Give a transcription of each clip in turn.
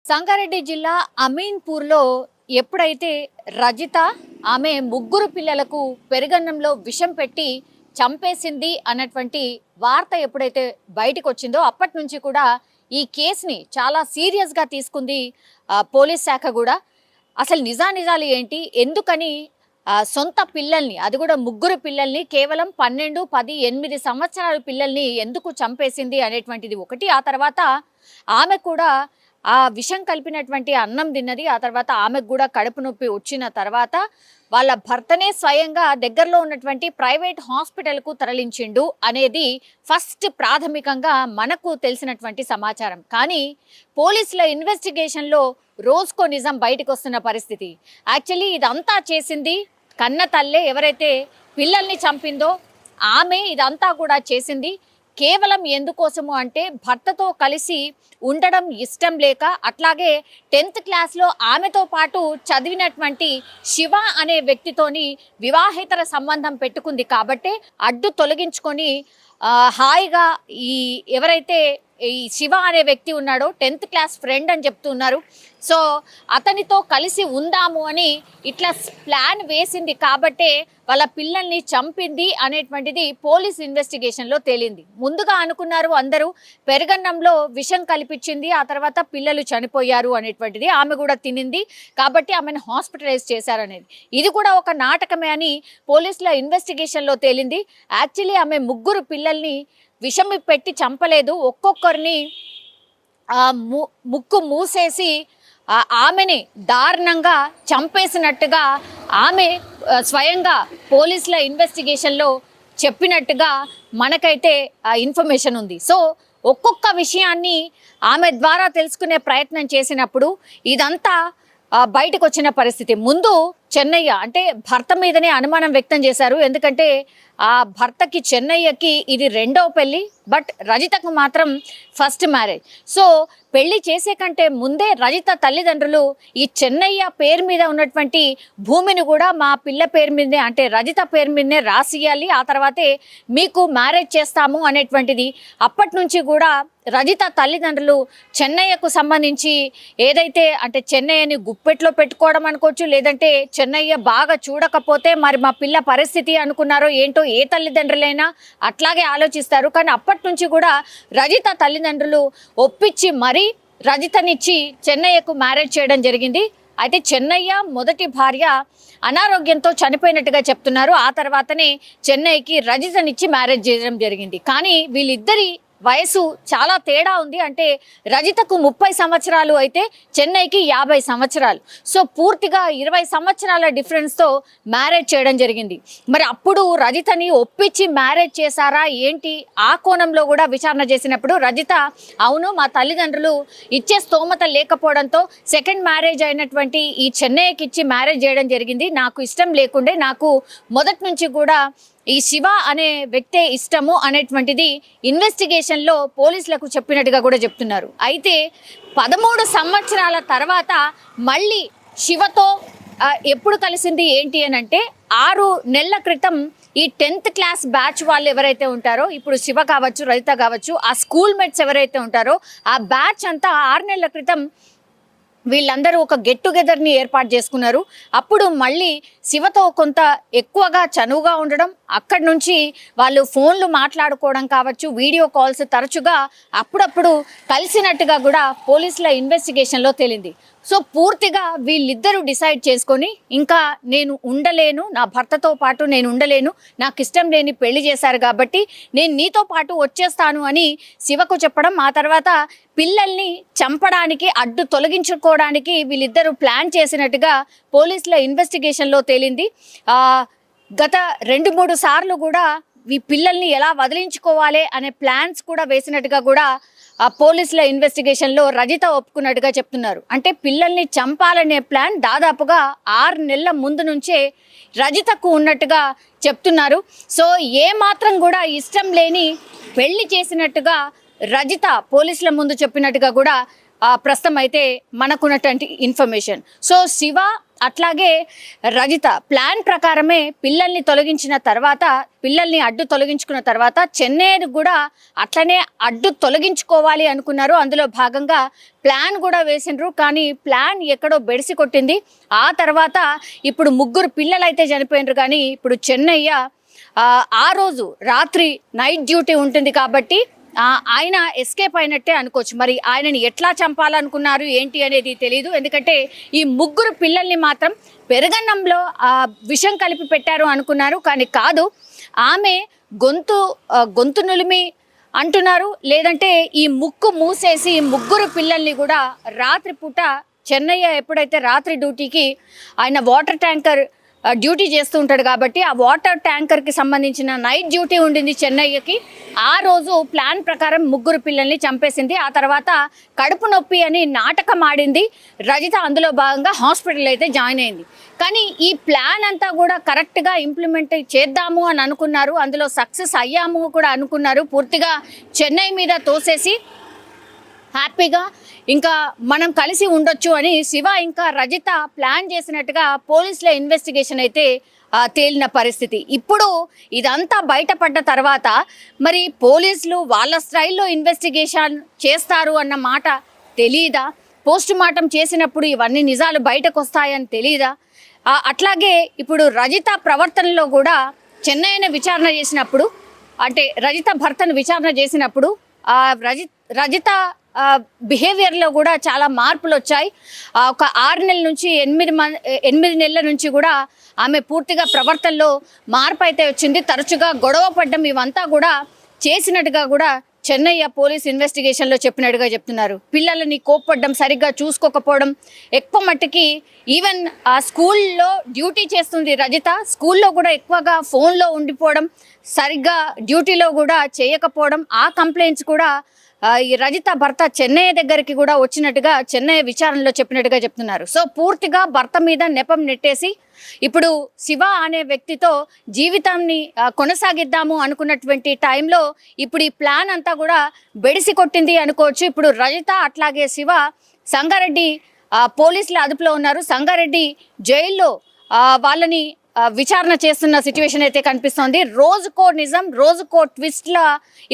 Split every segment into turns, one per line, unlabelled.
సంగారెడ్డి జిల్లా అమీన్పూర్లో ఎప్పుడైతే రజిత ఆమె ముగ్గురు పిల్లలకు పెరుగన్నంలో విషం పెట్టి చంపేసింది అన్నటువంటి వార్త ఎప్పుడైతే బయటకు వచ్చిందో అప్పటి నుంచి కూడా ఈ కేసుని చాలా సీరియస్గా తీసుకుంది పోలీస్ శాఖ కూడా. అసలు నిజాలు ఏంటి, ఎందుకని సొంత పిల్లల్ని, అది కూడా ముగ్గురు పిల్లల్ని, కేవలం 12, 10, 8 సంవత్సరాల పిల్లల్ని ఎందుకు చంపేసింది అనేటువంటిది ఒకటి. ఆ తర్వాత ఆమె కూడా ఆ విషం కలిపినటువంటి అన్నం తిన్నది. ఆ తర్వాత ఆమెకు కూడా కడుపు నొప్పి వచ్చిన తర్వాత వాళ్ళ భర్తనే స్వయంగా దగ్గరలో ఉన్నటువంటి ప్రైవేట్ హాస్పిటల్కు తరలించిండు అనేది ఫస్ట్ ప్రాథమికంగా మనకు తెలిసినటువంటి సమాచారం. కానీ పోలీసుల ఇన్వెస్టిగేషన్లో రోజుకో నిజం బయటకు వస్తున్న పరిస్థితి. యాక్చువల్లీ ఇదంతా చేసింది కన్న తల్లే, ఎవరైతే పిల్లల్ని చంపిందో ఆమె ఇదంతా కూడా చేసింది. కేవలం ఎందుకోసము అంటే భర్తతో కలిసి ఉండడం ఇష్టం లేక, అట్లాగే 10th క్లాస్లో ఆమెతో పాటు చదివినటువంటి శివ అనే వ్యక్తితోని వివాహేతర సంబంధం పెట్టుకుంది కాబట్టి అడ్డు తొలగించుకొని హాయిగా ఈ ఎవరైతే ఈ శివ అనే వ్యక్తి ఉన్నాడో 10th క్లాస్ ఫ్రెండ్ అని చెప్తున్నారు. సో అతనితో కలిసి ఉందాము అని ఇట్లా ప్లాన్ వేసింది కాబట్టే వాళ్ళ పిల్లల్ని చంపింది అనేటువంటిది పోలీస్ ఇన్వెస్టిగేషన్లో తేలింది. ముందుగా అనుకున్నారు అందరూ పెరుగన్నంలో విషం కల్పించింది, ఆ తర్వాత పిల్లలు చనిపోయారు అనేటువంటిది, ఆమె కూడా తినింది కాబట్టి ఆమెను హాస్పిటలైజ్ చేశారనేది. ఇది కూడా ఒక నాటకమే అని పోలీసుల ఇన్వెస్టిగేషన్లో తేలింది. యాక్చువల్లీ ఆమె ముగ్గురు పిల్లల్ని విషం పెట్టి చంపలేదు, ఒక్కొక్కరిని ముక్కు మూసేసి ఆమెని దారుణంగా చంపేసినట్టుగా ఆమె స్వయంగా పోలీసుల ఇన్వెస్టిగేషన్లో చెప్పినట్టుగా మనకైతే ఇన్ఫర్మేషన్ ఉంది. సో ఒక్కొక్క విషయాన్ని ఆమె ద్వారా తెలుసుకునే ప్రయత్నం చేసినప్పుడు ఇదంతా బయటకు వచ్చిన పరిస్థితి. ముందు చెన్నయ్య అంటే భర్త మీదనే అనుమానం వ్యక్తం చేశారు. ఎందుకంటే ఆ భర్తకి చెన్నయ్యకి ఇది రెండవ పెళ్లి, బట్ రజితకు మాత్రం ఫస్ట్ మ్యారేజ్. సో పెళ్లి చేసే కంటే ముందే రజిత తల్లిదండ్రులు ఈ చెన్నయ్య పేరు మీద ఉన్నటువంటి భూమిని కూడా మా పిల్ల పేరు మీదనే, అంటే రజిత పేరు మీదనే రాసియాలి, ఆ తర్వాతే మీకు మ్యారేజ్ చేస్తాము అనేటువంటిది అప్పటి నుంచి కూడా రజిత తల్లిదండ్రులు చెన్నయ్యకు సంబంధించి ఏదైతే అంటే చెన్నయ్యని గుప్పెట్లో పెట్టుకోవడం అనుకోవచ్చు, లేదంటే చెన్నయ్య బాగా చూడకపోతే మరి మా పిల్ల పరిస్థితి అనుకున్నారో ఏంటో, ఏ తల్లిదండ్రులైనా అట్లాగే ఆలోచిస్తారు. కానీ అప్పటి నుంచి కూడా రజిత తల్లిదండ్రులు ఒప్పించి మరీ రజితనిచ్చి చెన్నయ్యకు మ్యారేజ్ చేయడం జరిగింది. అయితే చెన్నయ్య మొదటి భార్య అనారోగ్యంతో చనిపోయినట్టుగా చెప్తున్నారు. ఆ తర్వాతనే చెన్నయ్యకి రజితనిచ్చి మ్యారేజ్ చేయడం జరిగింది. కానీ వీళ్ళిద్దరి వయసు చాలా తేడా ఉంది. అంటే రజితకు 30 సంవత్సరాలు అయితే చెన్నైకి 50 సంవత్సరాలు. సో పూర్తిగా 20 సంవత్సరాల డిఫరెన్స్తో మ్యారేజ్ చేయడం జరిగింది. మరి అప్పుడు రజితని ఒప్పించి మ్యారేజ్ చేశారా ఏంటి, ఆ కోణంలో కూడా విచారణ చేసినప్పుడు రజిత అవును, మా తల్లిదండ్రులు ఇచ్చే స్తోమత లేకపోవడంతో సెకండ్ మ్యారేజ్ అయినటువంటి ఈ చెన్నైకి ఇచ్చి మ్యారేజ్ చేయడం జరిగింది. నాకు ఇష్టం లేకుండే, నాకు మొదటి నుంచి కూడా ఈ శివ అనే వ్యక్తే ఇష్టము అనేటువంటిది ఇన్వెస్టిగేషన్లో పోలీసులకు చెప్పినట్టుగా కూడా చెప్తున్నారు. అయితే 13 సంవత్సరాల తర్వాత మళ్ళీ శివతో ఎప్పుడు కలిసింది ఏంటి అని అంటే 6 నెలల క్రితం ఈ 10th క్లాస్ బ్యాచ్ వాళ్ళు ఎవరైతే ఉంటారో, ఇప్పుడు శివ కావచ్చు, రజిత కావచ్చు, ఆ స్కూల్ మేట్స్ ఎవరైతే ఉంటారో ఆ బ్యాచ్ అంతా 6 నెలల క్రితం వీళ్ళందరూ ఒక గెట్ టుగెదర్ని ఏర్పాటు చేసుకున్నారు. అప్పుడు మళ్ళీ శివతో కొంత ఎక్కువగా చనువుగా ఉండడం, అక్కడి నుంచి వాళ్ళు ఫోన్లు మాట్లాడుకోవడం కావచ్చు, వీడియో కాల్స్ తరచుగా అప్పుడప్పుడు కలిసినట్టుగా కూడా పోలీసుల ఇన్వెస్టిగేషన్లో తేలింది. సో పూర్తిగా వీళ్ళిద్దరూ డిసైడ్ చేసుకొని ఇంకా నేను ఉండలేను, నా భర్తతో పాటు నేను ఉండలేను, నాకు ఇష్టం లేని పెళ్లి చేశారు కాబట్టి నేను నీతో పాటు వచ్చేస్తాను అని శివకు చెప్పడం, ఆ తర్వాత పిల్లల్ని చంపడానికి అడ్డు తొలగించుకోవడానికి వీళ్ళిద్దరూ ప్లాన్ చేసినట్టుగా పోలీసుల ఇన్వెస్టిగేషన్లో తేలింది. గత 2-3 సార్లు కూడా ఈ పిల్లల్ని ఎలా వదిలించుకోవాలి అనే ప్లాన్స్ కూడా వేసినట్టుగా కూడా పోలీసుల ఇన్వెస్టిగేషన్లో రజిత ఒప్పుకున్నట్టుగా చెప్తున్నారు. అంటే పిల్లల్ని చంపాలనే ప్లాన్ దాదాపుగా 6 నెలల ముందు నుంచే రజితకు ఉన్నట్టుగా చెప్తున్నారు. సో ఏ మాత్రం కూడా ఇష్టం లేని పెళ్లి చేసినట్టుగా రజిత పోలీసుల ముందు చెప్పినట్టుగా కూడా ప్రస్తుతం అయితే మనకున్నటువంటి ఇన్ఫర్మేషన్. సో శివ అట్లాగే రజిత ప్లాన్ ప్రకారమే పిల్లల్ని అడ్డు తొలగించుకున్న తర్వాత చెన్నైని కూడా అట్లనే అడ్డు తొలగించుకోవాలి అనుకున్నారు. అందులో భాగంగా ప్లాన్ కూడా వేసిండ్రు. కానీ ప్లాన్ ఎక్కడో బెడిసి కొట్టింది. ఆ తర్వాత ఇప్పుడు 3 పిల్లలు అయితే చనిపోయినరు. కానీ ఇప్పుడు చెన్నయ్య ఆ రోజు రాత్రి నైట్ డ్యూటీ ఉంటుంది కాబట్టి ఆయన ఎస్కేప్ అయినట్టే అనుకోవచ్చు. మరి ఆయనని ఎట్లా చంపాలనుకున్నారు ఏంటి అనేది తెలియదు. ఎందుకంటే ఈ 3 పిల్లల్ని మాత్రం పెరగన్నంలో విషం కలిపి పెట్టారు అనుకున్నారు. కానీ కాదు, ఆమె గొంతు నులిమి అంటున్నారు. లేదంటే ఈ ముక్కు మూసేసి 3 పిల్లల్ని కూడా రాత్రిపూట చెన్నయ్య ఎప్పుడైతే రాత్రి డ్యూటీకి ఆయన వాటర్ ట్యాంకర్ డ్యూటీ చేస్తూ ఉంటాడు కాబట్టి ఆ వాటర్ ట్యాంకర్కి సంబంధించిన నైట్ డ్యూటీ ఉండింది చెన్నయ్యకి. ఆ రోజు ప్లాన్ ప్రకారం 3 పిల్లల్ని చంపేసింది. ఆ తర్వాత కడుపు నొప్పి అని నాటకం ఆడింది రజిత. అందులో భాగంగా హాస్పిటల్ అయితే జాయిన్ అయింది. కానీ ఈ ప్లాన్ అంతా కూడా కరెక్ట్గా ఇంప్లిమెంట్ చేద్దాము అని అనుకున్నారు. అందులో సక్సెస్ అయ్యాము కూడా అనుకున్నారు. పూర్తిగా చెన్నై మీద తోసేసి హ్యాపీగా ఇంకా మనం కలిసి ఉండొచ్చు అని శివ ఇంకా రజిత ప్లాన్ చేసినట్టుగా పోలీసుల ఇన్వెస్టిగేషన్ అయితే తేలిన పరిస్థితి. ఇప్పుడు ఇదంతా బయటపడ్డ తర్వాత మరి పోలీసులు వాళ్ళ స్టైల్లో ఇన్వెస్టిగేషన్ చేస్తారు అన్న మాట తెలీదా? పోస్ట్ మార్టం చేసినప్పుడు ఇవన్నీ నిజాలు బయటకు వస్తాయని తెలీదా? అట్లాగే ఇప్పుడు రజిత ప్రవర్తనలో కూడా చెన్నైని విచారణ చేసినప్పుడు, అంటే రజిత భర్తను విచారణ చేసినప్పుడు రజిత బిహేవియర్లో కూడా చాలా మార్పులు వచ్చాయి. ఒక 6 నెలల నుంచి 8 నెలల నుంచి కూడా ఆమె పూర్తిగా ప్రవర్తనలో మార్పు అయితే వచ్చింది. తరచుగా గొడవ పడ్డం ఇవంతా కూడా చేసినట్టుగా కూడా చెన్నయ్య పోలీస్ ఇన్వెస్టిగేషన్లో చెప్పినట్టుగా చెప్తున్నారు. పిల్లలని కోప్పడ్డం, సరిగ్గా చూసుకోకపోవడం, ఎక్కువ మట్టుకి ఈవెన్ ఆ స్కూల్లో డ్యూటీ చేస్తుంది రజిత, స్కూల్లో కూడా ఎక్కువగా ఫోన్లో ఉండిపోవడం, సరిగ్గా డ్యూటీలో కూడా చేయకపోవడం, ఆ కంప్లైంట్స్ కూడా ఈ రజిత భర్త చెన్నయ్య దగ్గరికి కూడా వచ్చినట్టుగా చెన్నయ్య విచారణలో చెప్పినట్టుగా చెప్తున్నారు. సో పూర్తిగా భర్త మీద నెపం నెట్టేసి ఇప్పుడు శివ అనే వ్యక్తితో జీవితాన్ని కొనసాగిద్దాము అనుకున్నటువంటి టైంలో ఇప్పుడు ఈ ప్లాన్ అంతా కూడా బెడిసి కొట్టింది అనుకోవచ్చు. ఇప్పుడు రజిత అట్లాగే శివ సంగారెడ్డి పోలీసుల అదుపులో ఉన్నారు. సంగారెడ్డి జైల్లో వాళ్ళని విచారణ చేస్తున్న సిచ్యువేషన్ అయితే కనిపిస్తోంది. రోజుకో నిజం, రోజుకో ట్విస్ట్ల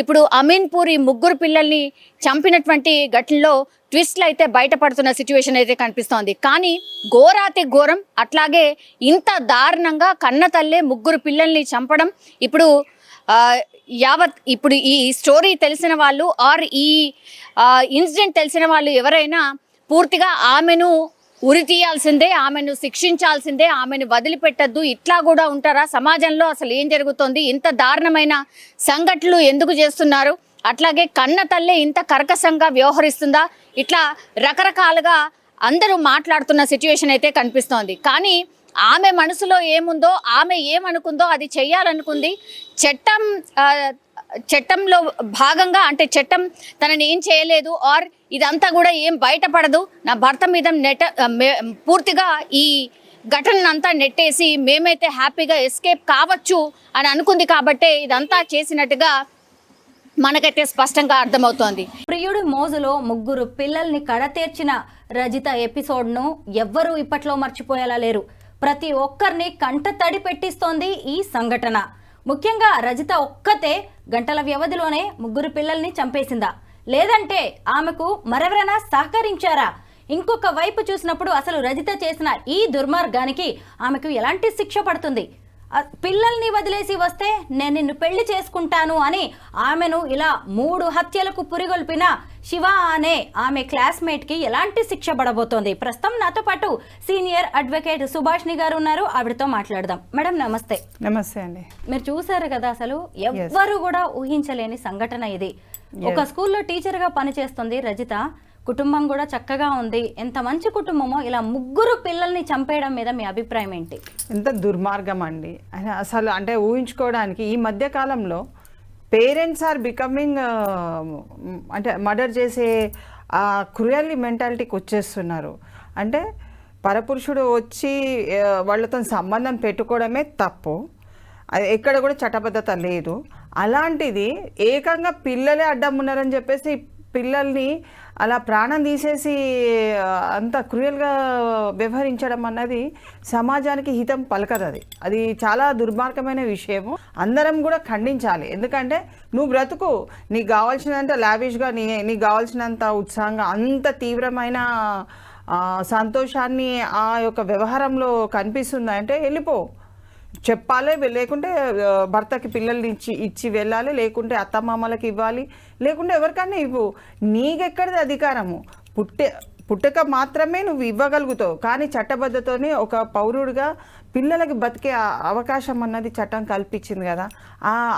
ఇప్పుడు అమీన్పూర్ ఈ 3 పిల్లల్ని చంపినటువంటి ఘటనలో ట్విస్ట్లు అయితే బయటపడుతున్న సిచ్యువేషన్ అయితే కనిపిస్తోంది. కానీ ఘోరాతి ఘోరం, అట్లాగే ఇంత దారుణంగా కన్న తల్లే 3 పిల్లల్ని చంపడం ఇప్పుడు ఇప్పుడు ఈ స్టోరీ తెలిసిన వాళ్ళు ఆర్ ఈ ఇన్సిడెంట్ తెలిసిన వాళ్ళు ఎవరైనా పూర్తిగా ఆమెను ఉరి తీయాల్సిందే, ఆమెను శిక్షించాల్సిందే, ఆమెను వదిలిపెట్టద్దు. ఇట్లా కూడా ఉంటారా? సమాజంలో అసలు ఏం జరుగుతోంది? ఇంత దారుణమైన సంఘటనలు ఎందుకు చేస్తున్నారు? అట్లాగే కన్న తల్లే ఇంత కర్కశంగా వ్యవహరిస్తుందా? ఇట్లా రకరకాలుగా అందరూ మాట్లాడుతున్న సిచ్యువేషన్ అయితే కనిపిస్తోంది. కానీ ఆమె మనసులో ఏముందో, ఆమె ఏమనుకుందో అది చెయ్యాలనుకుంది. చట్టంలో భాగంగా, అంటే చట్టం తనని ఏం చేయలేదు ఆర్ ఇదంతా కూడా ఏం బయటపడదు, నా భర్త మీద పూర్తిగా ఈ ఘటనంతా నెట్టేసి మేమైతే హ్యాపీగా ఎస్కేప్ కావచ్చు అని అనుకుంది కాబట్టే ఇదంతా చేసినట్టుగా మనకైతే స్పష్టంగా అర్థమవుతోంది.
ప్రియుడి మోజులో 3 పిల్లల్ని కడతీర్చిన రజిత ఎపిసోడ్ను ఎవ్వరూ ఇప్పట్లో మర్చిపోయేలా లేరు. ప్రతి ఒక్కరిని కంట తడి పెట్టిస్తోంది ఈ సంఘటన. ముఖ్యంగా రజిత ఒక్కతే గంటల వ్యవధిలోనే 3 పిల్లల్ని చంపేసిందా, లేదంటే ఆమెకు మరెవరైనా సహకరించారా? ఇంకొక వైపు చూసినప్పుడు అసలు రజిత చేసిన ఈ దుర్మార్గానికి ఆమెకు ఎలాంటి శిక్ష పడుతుంది? పిల్లల్ని వదిలేసి వస్తే నేను నిన్ను పెళ్లి చేసుకుంటాను అని ఆమెను ఇలా 3 హత్యలకు పురిగొల్పిన శివ అనే ఆమె క్లాస్మేట్కి ఎలాంటి శిక్ష పడబోతోంది? ప్రస్తుతం నాతో పాటు సీనియర్ అడ్వకేట్ సుభాష్ని గారు ఉన్నారు, ఆవిడతో మాట్లాడదాం. మేడం నమస్తే.
నమస్తే అండి.
మీరు చూసారు కదా, అసలు ఎవ్వరు కూడా ఊహించలేని సంఘటన ఇది. ఒక స్కూల్లో టీచర్గా పనిచేస్తుంది రజిత, కుటుంబం కూడా చక్కగా ఉంది. ఎంత మంచి కుటుంబమో ఇలా 3 పిల్లల్ని చంపేయడం మీద మీ అభిప్రాయం ఏంటి?
ఎంత దుర్మార్గం అండి అసలు, అంటే ఊహించుకోవడానికి. ఈ మధ్య కాలంలో పేరెంట్స్ ఆర్ బికమింగ్ అంటే మర్డర్ చేసే ఆ క్రూయల్ మెంటాలిటీకి వచ్చేస్తున్నారు. అంటే పరపురుషుడు వచ్చి వాళ్ళతో సంబంధం పెట్టుకోవడమే తప్పు, అది ఎక్కడ కూడా చట్టబద్ధత లేదు. అలాంటిది ఏకంగా పిల్లలే అడ్డం ఉన్నారని చెప్పేసి పిల్లల్ని అలా ప్రాణం తీసేసి అంత క్రూయల్గా వ్యవహరించడం అన్నది సమాజానికి హితం పలకదు. అది చాలా దుర్మార్గమైన విషయము. అందరం కూడా ఖండించాలి. ఎందుకంటే నువ్వు బ్రతుకు, నీకు కావాల్సినంత లావిష్గా, నీకు కావాల్సినంత ఉత్సాహంగా, అంత తీవ్రమైన సంతోషాన్ని ఆ యొక్క వ్యవహారంలో కనిపిస్తుందా అంటే వెళ్ళిపో, చెప్పాలి. లేకుంటే భర్తకి పిల్లల్ని ఇచ్చి వెళ్ళాలి, లేకుంటే అత్తమామలకి ఇవ్వాలి, లేకుంటే ఎవరికన్నా ఇవ్వు. నీకెక్కడిది అధికారము? పుట్టక మాత్రమే నువ్వు ఇవ్వగలుగుతావు. కానీ చట్టబద్ధతోనే ఒక పౌరుడిగా పిల్లలకి బతికే అవకాశం అన్నది చట్టం కల్పించింది కదా.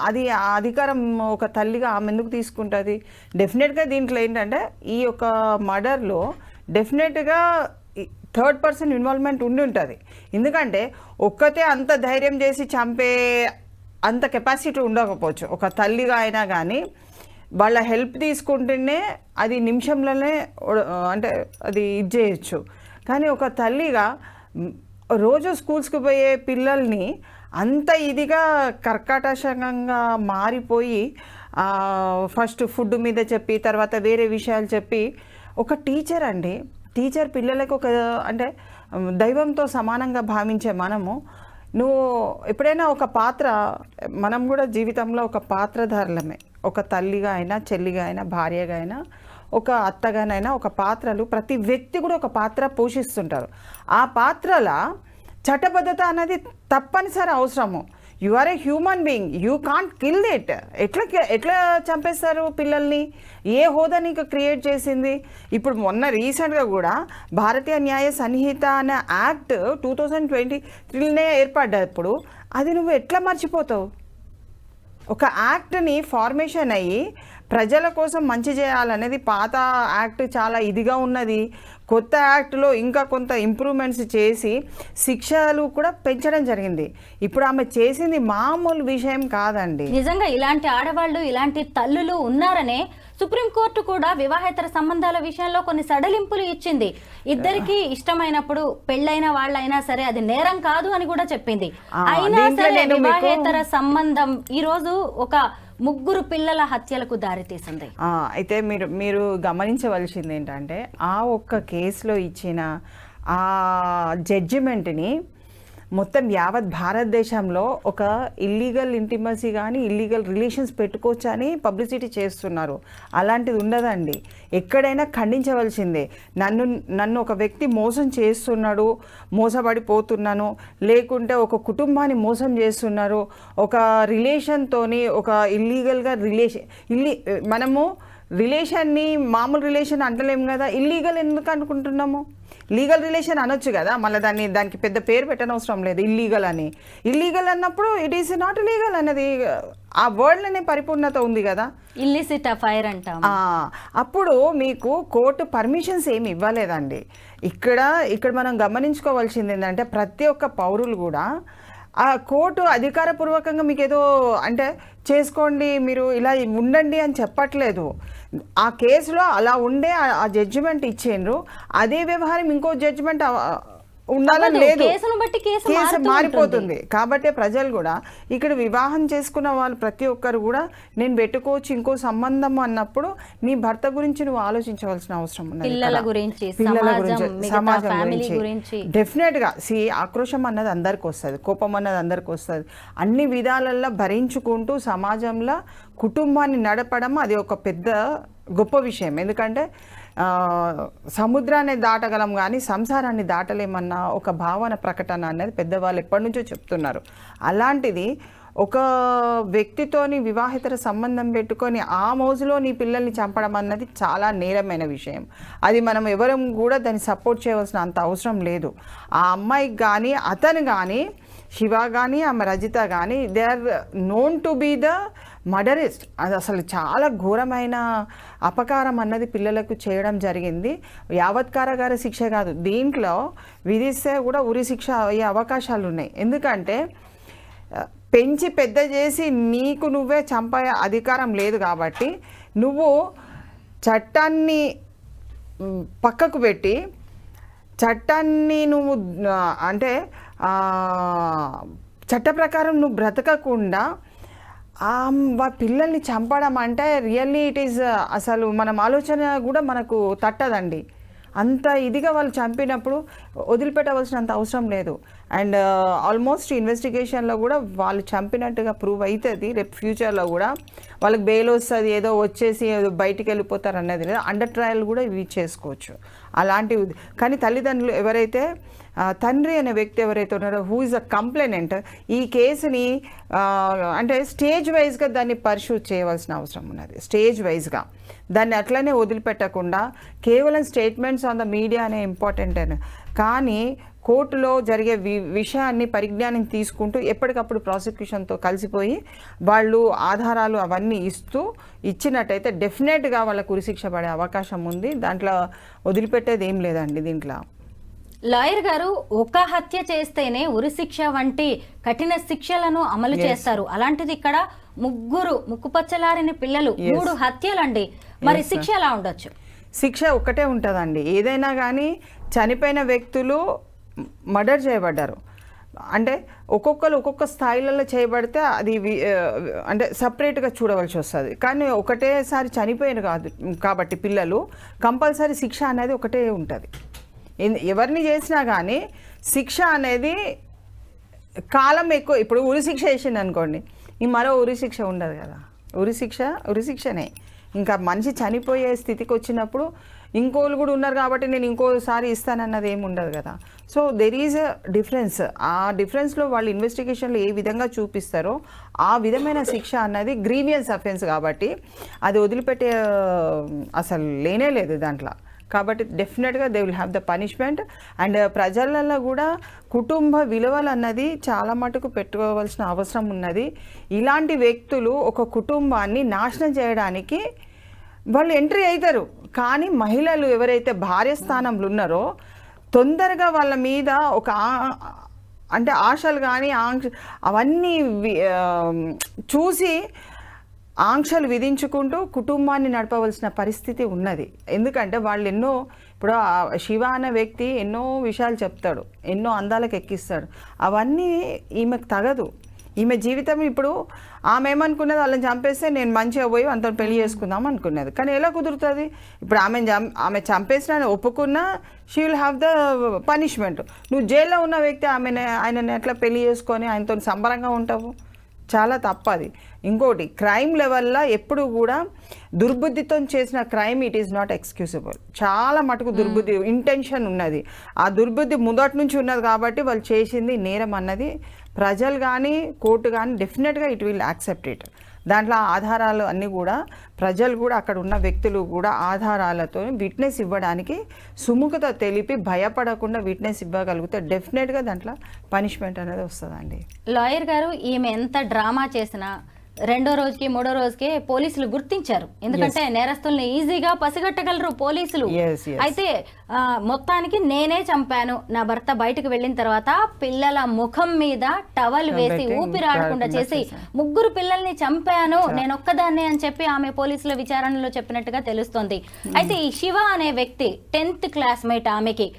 అది ఆ అధికారం ఒక తల్లిగా ఆమె ఎందుకు తీసుకుంటుంది? డెఫినెట్గా దీంట్లో ఏంటంటే ఈ యొక్క మర్డర్లో డెఫినెట్గా థర్డ్ పర్సన్ ఇన్వాల్వ్మెంట్ ఉండి ఉంటుంది. ఎందుకంటే ఒక్కతే అంత ధైర్యం చేసి చంపే అంత కెపాసిటీ ఉండకపోవచ్చు. ఒక తల్లిగా అయినా కానీ వాళ్ళ హెల్ప్ తీసుకుంటేనే అది నిమిషంలోనే అంటే అది ఇది చేయొచ్చు. కానీ ఒక తల్లిగా రోజు స్కూల్స్కి పోయే పిల్లల్ని అంత ఇదిగా కర్కటంగా మారిపోయి ఫస్ట్ ఫుడ్ మీద చెప్పి తర్వాత వేరే విషయాలు చెప్పి, ఒక టీచర్ అండి, టీచర్ పిల్లలకు ఒక అంటే దైవంతో సమానంగా భావించే మనము, నువ్వు ఎప్పుడైనా ఒక పాత్ర, మనం కూడా జీవితంలో ఒక పాత్రధారులమే. ఒక తల్లిగా అయినా, చెల్లిగా అయినా, భార్యగా అయినా, ఒక అత్తగానైనా ఒక పాత్రలు, ప్రతి వ్యక్తి కూడా ఒక పాత్ర పోషిస్తుంటారు. ఆ పాత్రల చట్టబద్ధత అనేది తప్పనిసరి అవసరము. You are a human being, you can't kill it. ఎట్లా చంపేస్తారు పిల్లల్ని? ఏ హోదా నీకు క్రియేట్ చేసింది? ఇప్పుడు మొన్న రీసెంట్గా కూడా భారతీయ న్యాయ సంహిత అనే యాక్ట్ 2023 ఏర్పడ్డప్పుడు అది నువ్వు ఎట్లా మర్చిపోతావు? ఒక యాక్ట్ని ఫార్మేషన్ అయ్యి ప్రజల కోసం మంచి చేయాలనేది పాత యాక్ట్ చాలా ఇదిగా ఉన్నది. కొత్త యాక్ట్లో ఇంకా కొంత ఇంప్రూవ్మెంట్స్ చేసి శిక్షలు కూడా పెంచడం జరిగింది. ఇప్పుడు ఆమె చేసింది మామూలు విషయం కాదండి.
నిజంగా ఇలాంటి ఆడవాళ్ళు, ఇలాంటి తల్లులు ఉన్నారనే సుప్రీంకోర్టు కూడా వివాహేతర సంబంధాల విషయంలో కొన్ని సడలింపులు ఇచ్చింది. ఇద్దరికి ఇష్టమైనప్పుడు పెళ్ళైన వాళ్ళైనా సరే అది నేరం కాదు అని కూడా చెప్పింది. అయినా సరే వివాహేతర సంబంధం ఈ రోజు ఒక 3 పిల్లల హత్యలకు దారితీసింది.
అయితే మీరు గమనించవలసింది ఏంటంటే ఆ ఒక్క కేసులో ఇచ్చిన ఆ జడ్జిమెంట్ని మొత్తం యావత్ భారతదేశంలో ఒక ఇల్లీగల్ ఇంటిమసీ కానీ ఇల్లీగల్ రిలేషన్స్ పెట్టుకోవచ్చు అని పబ్లిసిటీ చేస్తున్నారు. అలాంటిది ఉండదండి. ఎక్కడైనా ఖండించవలసిందే. నన్ను ఒక వ్యక్తి మోసం చేస్తున్నాడు, మోసపడిపోతున్నాను, లేకుంటే ఒక కుటుంబాన్ని మోసం చేస్తున్నారు, ఒక రిలేషన్తోని ఒక ఇల్లీగల్గా మనము రిలేషన్ని మామూలు రిలేషన్ అంటలేము కదా, ఇల్లీగల్ ఎందుకు అనుకుంటున్నాము? లీగల్ రిలేషన్ అనొచ్చు కదా, మళ్ళీ దానికి పెద్ద పేరు పెట్టనవసరం లేదు. ఇల్లీగల్ అని, ఇల్లీగల్ అన్నప్పుడు ఇట్ ఈస్ నాట్ లీగల్ అనేది ఆ వర్డ్లోనే పరిపూర్ణత ఉంది కదా.
ఇల్లిసిట్ అఫైర్ అంటాం.
అప్పుడు మీకు కోర్టు పర్మిషన్స్ ఏమి ఇవ్వలేదండి. ఇక్కడ మనం గమనించుకోవాల్సింది ఏంటంటే ప్రతి ఒక్క పౌరులు కూడా ఆ కోర్టు అధికారపూర్వకంగా మీకు ఏదో అంటే చేసుకోండి, మీరు ఇలా ఉండండి అని చెప్పట్లేదు. ఆ కేసులో అలా ఉండే ఆ జడ్జిమెంట్ ఇచ్చిండ్రు, అదే వ్యవహారం ఇంకో జడ్జిమెంట్ ఉండాలని లేదు, కేసు మారిపోతుంది. కాబట్టి ప్రజలు కూడా ఇక్కడ వివాహం చేసుకున్న వాళ్ళు ప్రతి ఒక్కరు కూడా నేను పెట్టుకోవచ్చు ఇంకో సంబంధం అన్నప్పుడు నీ భర్త గురించి నువ్వు ఆలోచించవలసిన అవసరం ఉన్నది.
పిల్లల గురించి,
సమాజం గురించి డెఫినెట్ గా ఆక్రోశం అన్నది అందరికి వస్తుంది, కోపం అన్నది అందరికి వస్తుంది. అన్ని విధాలల్లో భరించుకుంటూ సమాజంలో కుటుంబాన్ని నడపడం అది ఒక పెద్ద గొప్ప విషయం. ఎందుకంటే సముద్రాన్ని దాటగలం కానీ సంసారాన్ని దాటలేమన్న ఒక భావన ప్రకటన అనేది పెద్దవాళ్ళు ఎప్పటి నుంచో చెప్తున్నారు. అలాంటిది ఒక వ్యక్తితోని వివాహితర సంబంధం పెట్టుకొని ఆ మోజులో నీ పిల్లల్ని చంపడం అన్నది చాలా నేరమైన విషయం. అది మనం ఎవరం కూడా దాన్ని సపోర్ట్ చేయవలసిన అంత అవసరం లేదు. ఆ అమ్మాయికి కానీ అతను కానీ శివ కానీ ఆమె రజిత కానీ they are known to be the murderist. అది అసలు చాలా ఘోరమైన అపకారం అన్నది పిల్లలకు చేయడం జరిగింది. యావత్ కారాగార శిక్ష కాదు, దీంట్లో విధిస్తే కూడా ఉరి శిక్ష అయ్యే అవకాశాలు ఉన్నాయి. ఎందుకంటే పెంచి పెద్ద చేసి నీకు నువ్వే చంపే అధికారం లేదు కాబట్టి నువ్వు చట్టాన్ని పక్కకు పెట్టి చట్టాన్ని నువ్వు అంటే చట్ట ప్రకారం నువ్వు బ్రతకకుండా పిల్లల్ని చంపడం అంటే రియల్లీ ఇట్ ఈస్ అసలు మనం ఆలోచన కూడా మనకు తట్టదండి. అంత ఇదిగా వాళ్ళు చంపినప్పుడు వదిలిపెట్టవలసినంత అవసరం లేదు. అండ్ ఆల్మోస్ట్ ఇన్వెస్టిగేషన్లో కూడా వాళ్ళు చంపినట్టుగా ప్రూవ్ అవుతుంది. రేపు ఫ్యూచర్లో కూడా వాళ్ళకి బెయిల్ వస్తుంది, ఏదో వచ్చేసి ఏదో బయటికి వెళ్ళిపోతారు అన్నది లేదు. అండర్ ట్రయల్ కూడా ఇవి చేసుకోవచ్చు అలాంటివి. కానీ తల్లిదండ్రులు ఎవరైతే తండ్రి అనే వ్యక్తి ఎవరైతే ఉన్నారో హూ ఇస్ అ కంప్లైనెంట్, ఈ కేసుని అంటే స్టేజ్ వైజ్గా దాన్ని పర్సూ చేయవలసిన అవసరం ఉన్నది. స్టేజ్ వైజ్గా దాన్ని అట్లనే వదిలిపెట్టకుండా కేవలం స్టేట్మెంట్స్ ఆన్ ద మీడియా అనే ఇంపార్టెంట్ అని, కానీ కోర్టులో జరిగే విషయాన్ని పరిజ్ఞానం తీసుకుంటూ ఎప్పటికప్పుడు ప్రాసిక్యూషన్తో కలిసిపోయి వాళ్ళు ఆధారాలు అవన్నీ ఇచ్చినట్టయితే డెఫినెట్గా వాళ్ళకు ఉరిశిక్ష పడే అవకాశం ఉంది. దాంట్లో వదిలిపెట్టేది ఏం లేదండి. దీంట్లో
లాయర్ గారు, ఒక హత్య చేస్తేనే ఉరిశిక్ష వంటి కఠిన శిక్షలను అమలు చేస్తారు. అలాంటిది ఇక్కడ ముక్కుపచ్చలారిన పిల్లలు 3 హత్యలండి. మరి శిక్ష ఎలా ఉండొచ్చు?
శిక్ష ఒక్కటే ఉంటుందండి. ఏదైనా కానీ చనిపోయిన వ్యక్తులు మర్డర్ చేయబడ్డారు అంటే ఒక్కొక్కరు ఒక్కొక్క స్థాయిలలో చేయబడితే అది అంటే సపరేట్గా చూడవలసి వస్తుంది. కానీ ఒకటేసారి చనిపోయారు కాదు కాబట్టి పిల్లలు కంపల్సరీ శిక్ష అనేది ఒకటే ఉంటుంది. ఎవరిని చేసినా కానీ శిక్ష అనేది కాలం ఎక్కువ. ఇప్పుడు ఉరిశిక్ష వేసింది అనుకోండి, ఈ మరో ఉరిశిక్ష ఉండదు కదా. ఉరిశిక్షనే. ఇంకా మనిషి చనిపోయే స్థితికి వచ్చినప్పుడు ఇంకోళ్ళు కూడా ఉన్నారు కాబట్టి నేను ఇంకోసారి ఇస్తానన్నది ఏమి ఉండదు కదా. So there is a difference. ఆ డిఫరెన్స్లో వాళ్ళు ఇన్వెస్టిగేషన్లో ఏ విధంగా చూపిస్తారో ఆ విధమైన శిక్ష అన్నది గ్రీవియన్స్ అఫెన్స్ కాబట్టి అది వదిలిపెట్టే అసలు లేనే లేదు దాంట్లో. కాబట్టి డెఫినెట్గా they will have the punishment. And ప్రజలలో కూడా కుటుంబ విలువలు అన్నది చాలా మటుకు పెట్టుకోవాల్సిన అవసరం ఉన్నది. ఇలాంటి వ్యక్తులు ఒక కుటుంబాన్ని నాశనం చేయడానికి వాళ్ళు ఎంట్రీ అవుతారు. కానీ మహిళలు ఎవరైతే భార్య స్థానంలో ఉన్నారో తొందరగా వాళ్ళ మీద ఒక అంటే ఆశలు కానీ అవన్నీ చూసి ఆంక్షలు విధించుకుంటూ కుటుంబాన్ని నడపవలసిన పరిస్థితి ఉన్నది. ఎందుకంటే వాళ్ళు ఇప్పుడు శివ అనే వ్యక్తి ఎన్నో విషయాలు చెప్తాడు, ఎన్నో అందాలకు ఎక్కిస్తాడు. అవన్నీ ఈమెకు తగదు. ఈమె జీవితం ఇప్పుడు ఆమె ఏమనుకున్నది, వాళ్ళని చంపేస్తే నేను మంచిగా పోయి అంత పెళ్లి చేసుకుందాం అనుకున్నది. కానీ ఎలా కుదురుతుంది? ఇప్పుడు ఆమె చంపేసిన ఒప్పుకున్నా she will have the punishment. నువ్వు జైల్లో ఉన్న వ్యక్తి ఆయనని ఎట్లా పెళ్లి చేసుకొని ఆయనతో సంబరంగా ఉంటావు? చాలా తప్పది. ఇంకోటి, క్రైమ్ లెవెల్లో ఎప్పుడు కూడా దుర్బుద్ధితో చేసిన crime it is not excusable. చాలా మటుకు దుర్బుద్ధి ఇంటెన్షన్ ఉన్నది. ఆ దుర్బుద్ధి మొదటి నుంచి ఉన్నది కాబట్టి వాళ్ళు చేసింది నేరం అన్నది ప్రజలు కానీ కోర్టు కానీ డెఫినెట్గా ఇట్ విల్ యాక్సెప్ట్ ఇట్. దాంట్లో ఆధారాలు అన్నీ కూడా ప్రజలు కూడా అక్కడ ఉన్న వ్యక్తులు కూడా ఆధారాలతో విట్నెస్ ఇవ్వడానికి సుముఖత తెలిపి భయపడకుండా విట్నెస్ ఇవ్వగలిగితే డెఫినెట్గా దాంట్లో పనిష్మెంట్ అనేది వస్తుందండి.
లాయర్ గారు, ఈమె ఎంత డ్రామా చేసినా రెండో రోజుకి మూడో రోజుకి పోలీసులు గుర్తించారు. ఎందుకంటే నేరస్తుల్ని ఈజీగా పసిగట్టగలరు పోలీసులు. అయితే మొత్తానికి నేనే చంపాను, నా భర్త బయటకు వెళ్ళిన తర్వాత పిల్లల ముఖం మీద టవల్ వేసి ఊపిరాడకుండా చేసి 3 పిల్లల్ని చంపాను నేను ఒక్కదాన్నే అని చెప్పి ఆమె పోలీసుల విచారణలో చెప్పినట్టుగా తెలుస్తోంది. అయితే ఈ శివ అనే వ్యక్తి 10th క్లాస్మేట్. ఆమెకి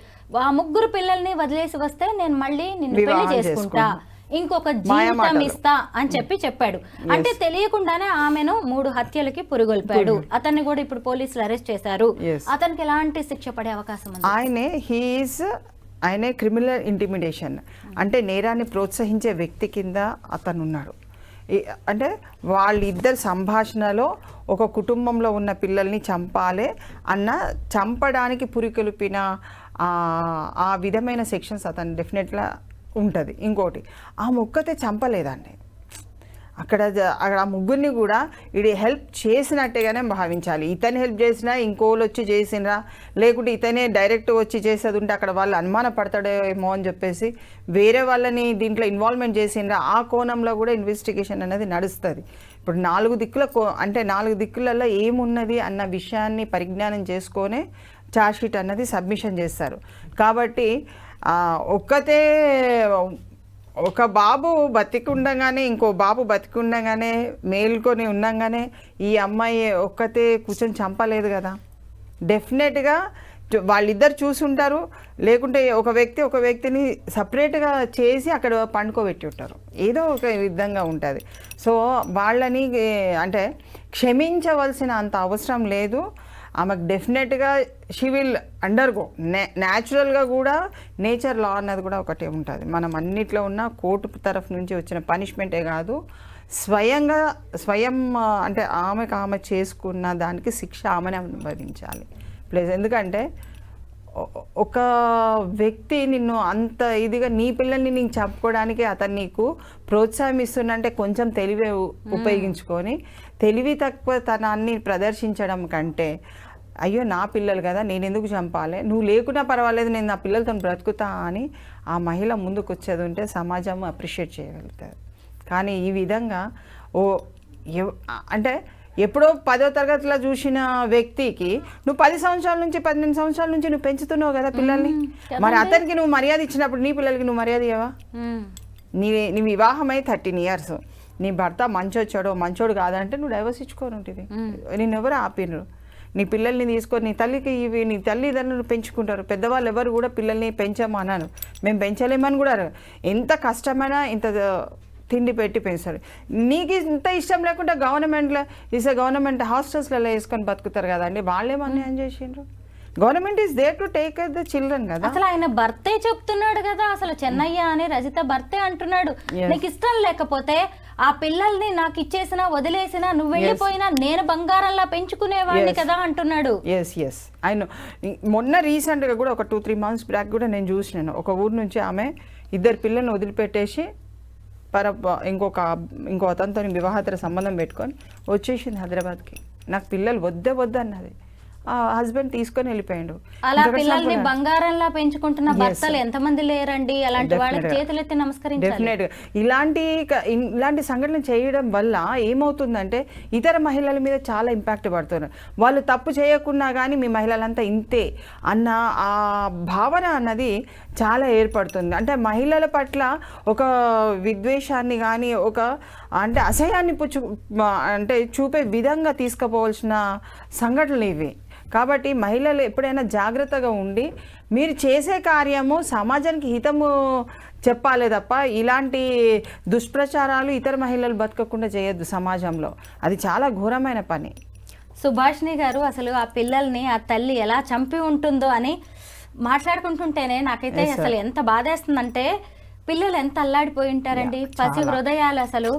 ఆ 3 పిల్లల్ని వదిలేసి వస్తే నేను మళ్ళీ నిన్ను పెళ్లి చేసుకుంటా, ఇంకొక జీవితం ఇస్తా అని చెప్పాడు. అంటే తెలియకుండానే ఆమెను 3 హత్యలకి పురుగొల్పాడు. అతన్ని కూడా ఇప్పుడు పోలీసులు అరెస్ట్ చేశారు. అతనికి ఎలాంటి శిక్ష పడే అవకాశం ఉంది?
ఆయనే క్రిమినల్ ఇంటిమిడేషన్ అంటే నేరాన్ని ప్రోత్సహించే వ్యక్తి కింద అతను ఉన్నాడు. అంటే వాళ్ళిద్దరు సంభాషణలో ఒక కుటుంబంలో ఉన్న పిల్లల్ని చంపాలి అన్న చంపడానికి పురికొల్పిన ఆ విధమైన సెక్షన్స్ అతను డెఫినెట్గా ఉంటుంది. ఇంకోటి, ఆ ముక్కతే చంపలేదండి. అక్కడ ఆ ముగ్గురిని కూడా ఇది హెల్ప్ చేసినట్టుగానే భావించాలి. ఇతను హెల్ప్ చేసినా ఇంకోళ్ళు వచ్చి చేసినా, లేకుంటే ఇతనే డైరెక్ట్ వచ్చి చేసేది ఉంటే అక్కడ వాళ్ళు అనుమానపడతాడేమో అని చెప్పేసి వేరే వాళ్ళని దీంట్లో ఇన్వాల్వ్మెంట్ చేసినా ఆ కోణంలో కూడా ఇన్వెస్టిగేషన్ అనేది నడుస్తుంది. ఇప్పుడు 4 దిక్కులలో ఏమున్నది అన్న విషయాన్ని పరిజ్ఞానం చేసుకొనే ఛార్జ్షీట్ అన్నది సబ్మిషన్ చేస్తారు. కాబట్టి ఒక బాబు బతికుండగానే ఇంకో బాబు బతికుండగానే మేల్కొని ఉండగానే ఈ అమ్మాయి ఒక్కతే కూర్చొని చంపలేదు కదా. డెఫినెట్గా వాళ్ళిద్దరు చూసుంటారు, లేకుంటే ఒక వ్యక్తిని సపరేట్గా చేసి అక్కడ పండుకోబెట్టి ఉంటారు, ఏదో ఒక విధంగా ఉంటుంది. సో వాళ్ళని అంటే క్షమించవలసిన అంత అవసరం లేదు. ఆమెకు డెఫినెట్గా షీ విల్ అండర్గో న్యాచురల్గా కూడా నేచర్ లా అన్నది కూడా ఒకటే ఉంటుంది. మనం అన్నిట్లో ఉన్న కోర్టు తరఫు నుంచి వచ్చిన పనిష్మెంటే కాదు, స్వయం అంటే ఆమె చేసుకున్న దానికి శిక్ష ఆమెనే అనుభవించాలి. ప్లస్ ఎందుకంటే ఒక వ్యక్తి నిన్ను అంత ఇదిగా నీ పిల్లల్ని నీకు చెప్పుకోవడానికి అతను నీకు ప్రోత్సాహం ఇస్తున్నంటే కొంచెం తెలివి ఉపయోగించుకొని తెలివి తక్కువ తనాన్ని ప్రదర్శించడం కంటే అయ్యో నా పిల్లలు కదా నేను ఎందుకు చంపాలి, నువ్వు లేకున్నా పర్వాలేదు నేను నా పిల్లలతో బ్రతుకుతా అని ఆ మహిళ ముందుకు వచ్చేది ఉంటే సమాజం అప్రిషియేట్ చేయగలుగుతుంది. కానీ ఈ విధంగా అంటే ఎప్పుడో 10వ తరగతిలో చూసిన వ్యక్తికి నువ్వు 10 సంవత్సరాల నుంచి 12 సంవత్సరాల నుంచి నువ్వు పెంచుతున్నావు కదా పిల్లల్ని, మరి అతనికి నువ్వు మర్యాద ఇచ్చినప్పుడు నీ పిల్లలకి నువ్వు మర్యాద ఇవ్వవా? నీ వివాహమై 13 years, నీ భర్త మంచోడు కాదంటే నువ్వు డైవర్స్ ఇచ్చుకోని ఉంటుంది. నేను ఎవరు ఆపినరు? నీ పిల్లల్ని తీసుకొని నీ తల్లిదండ్రులు పెంచుకుంటారు. పెద్దవాళ్ళు ఎవరు కూడా పిల్లల్ని పెంచమన్నాను, మేము పెంచలేమని కూడా. ఎంత కష్టమైనా ఇంత తిండి పెట్టి పెంచారు. నీకు ఇంత ఇష్టం లేకుండా గవర్నమెంట్ హాస్టల్స్లలో వేసుకొని బతుకుతారు కదండి, వాళ్ళేమో అన్యాయం చేసిండ్రు. Government is there to take care the children కదా.
అసలు ఆయన భర్తే చెప్తున్నాడు కదా, అసలు చెన్నయ్య అని రజిత భర్తే అంటున్నాడు, నీకు ఇష్టం లేకపోతే ఆ పిల్లల్ని నాకు ఇచ్చేసినా వదిలేసినా నువ్వు వెళ్ళిపోయినా నేను బంగారంలా పెంచుకునేవాడిని కదా అంటున్నాడు.
ఎస్ ఆయన మొన్న రీసెంట్గా కూడా ఒక 2-3 months బ్యాక్ కూడా నేను చూసినాను. ఒక ఊరు నుంచి ఆమె 2 పిల్లల్ని వదిలిపెట్టేసి ఇంకో అతనితో వివాహేతర సంబంధం పెట్టుకొని వచ్చేసింది హైదరాబాద్కి. నాకు పిల్లలు వద్దన్నది, ఆ హస్బెండ్ తీసుకొని వెళ్ళిపోయాడు.
అలా పిల్లల్ని బంగారంలా పెంచుకుంటున్న భర్తలు ఎంతమంది లేరండి? అలాంటి వాళ్ళకి చేతులెత్తి నమస్కరించాలి.
డెఫినెట్గా ఇలాంటి సంఘటనలు చేయడం వల్ల ఏమవుతుందంటే ఇతర మహిళల మీద చాలా ఇంపాక్ట్ పడుతున్నారు. వాళ్ళు తప్పు చేయకున్నా కానీ మీ మహిళలంతా ఇంతే అన్న ఆ భావన అన్నది చాలా ఏర్పడుతుంది. అంటే మహిళల పట్ల ఒక విద్వేషాన్ని కానీ ఒక అంటే అసహ్యాన్ని చూపే విధంగా తీసుకుపోవాల్సిన సంఘటనలు ఇవి. కాబట్టి మహిళలు ఎప్పుడైనా జాగ్రత్తగా ఉండి మీరు చేసే కార్యము సమాజానికి హితము చెప్పాలి తప్ప ఇలాంటి దుష్ప్రచారాలు ఇతర మహిళలు బతకకుండా చేయొద్దు సమాజంలో. అది చాలా ఘోరమైన పని.
సుభాషిణి గారు, అసలు ఆ పిల్లల్ని ఆ తల్లి ఎలా చంపి ఉంటుందో అని మాట్లాడుకుంటుంటేనే నాకైతే అసలు ఎంత బాధేస్తుందంటే పిల్లలు ఎంత అల్లాడిపోయి ఉంటారండి, పసి హృదయాలు. అసలు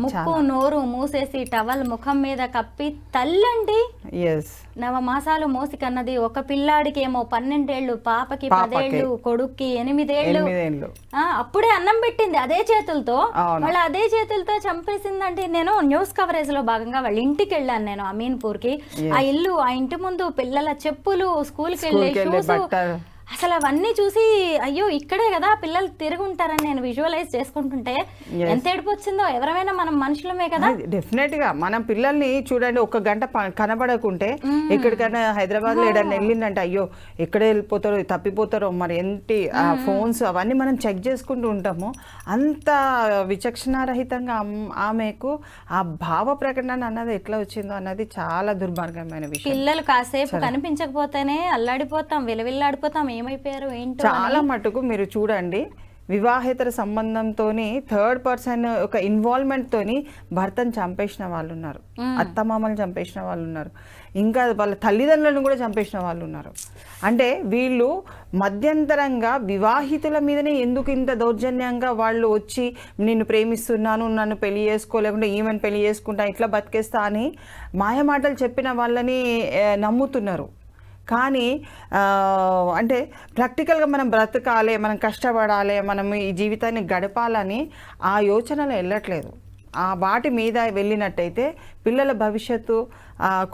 ముక్కు నోరు మూసేసి టవల్ ముఖం మీద కప్పి తల్లండి 9 మాసాలు మోసి కన్నది. ఒక పిల్లాడికి ఏమో 12 ఏళ్ళు, పాపకి 10 ఏళ్ళు, కొడుక్కి 8 ఏళ్ళు. అప్పుడే అన్నం పెట్టింది అదే చేతులతో, మళ్ళీ అదే చేతులతో చంపేసిందండి. నేను న్యూస్ కవరేజ్ లో భాగంగా వాళ్ళ ఇంటికి వెళ్ళాను, నేను అమీన్పూర్ కి. ఆ ఇంటి ముందు పిల్లల చెప్పులు, స్కూల్కి వెళ్ళే షూస్, అసలు అవన్నీ చూసి అయ్యో ఇక్కడే కదా పిల్లలు తిరిగి ఉంటారని నేను విజువలైజ్ చేసుకుంటుంటే ఎంత ఏడుపు వచ్చిందో. ఎవరైనా మనం మనుషులమే కదా.
డెఫినెట్ గా మనం పిల్లల్ని చూడండి, 1 గంట కనబడకుంటే ఎక్కడికైనా హైదరాబాద్ లో ఏదైనా వెళ్ళిందంటే అయ్యో ఎక్కడ వెళ్ళిపోతారో తప్పిపోతారో మరి ఏంటి ఆ ఫోన్స్ అవన్నీ మనం చెక్ చేసుకుంటూ ఉంటాము. అంత విచక్షణారహితంగా ఆమెకు ఆ భావ ప్రకటన అన్నది ఎట్లా వచ్చిందో అన్నది చాలా దుర్మార్గమైన విషయం.
పిల్లలు కాసేపు కనిపించకపోతేనే అల్లాడిపోతాం, విలవిల్లాడిపోతాం, ఏమైపోయారు ఏంటో.
చాలా మటుకు మీరు చూడండి, వివాహేతర సంబంధంతో 3rd person ఒక ఇన్వాల్వ్మెంట్ తోని భర్తను చంపేసిన వాళ్ళు ఉన్నారు, అత్తమామలు చంపేసిన వాళ్ళు ఉన్నారు, ఇంకా వాళ్ళ తల్లిదండ్రులను కూడా చంపేసిన వాళ్ళు ఉన్నారు. అంటే వీళ్ళు మధ్యంతరంగా వివాహితుల మీదనే ఎందుకు ఇంత దౌర్జన్యంగా వాళ్ళు వచ్చి నిన్ను ప్రేమిస్తున్నాను, నన్ను పెళ్లి చేసుకోలేకుండా ఈమెను పెళ్లి చేసుకుంటా, ఇట్లా బతికేస్తా అని మాయమాటలు చెప్పిన వాళ్ళని నమ్ముతున్నారు. కానీ అంటే ప్రాక్టికల్గా మనం బ్రతకాలి, మనం కష్టపడాలి, మనం ఈ జీవితాన్ని గడపాలని ఆ యోచనలో వెళ్ళట్లేదు. ఆ వాటి మీద వెళ్ళినట్టయితే పిల్లల భవిష్యత్తు,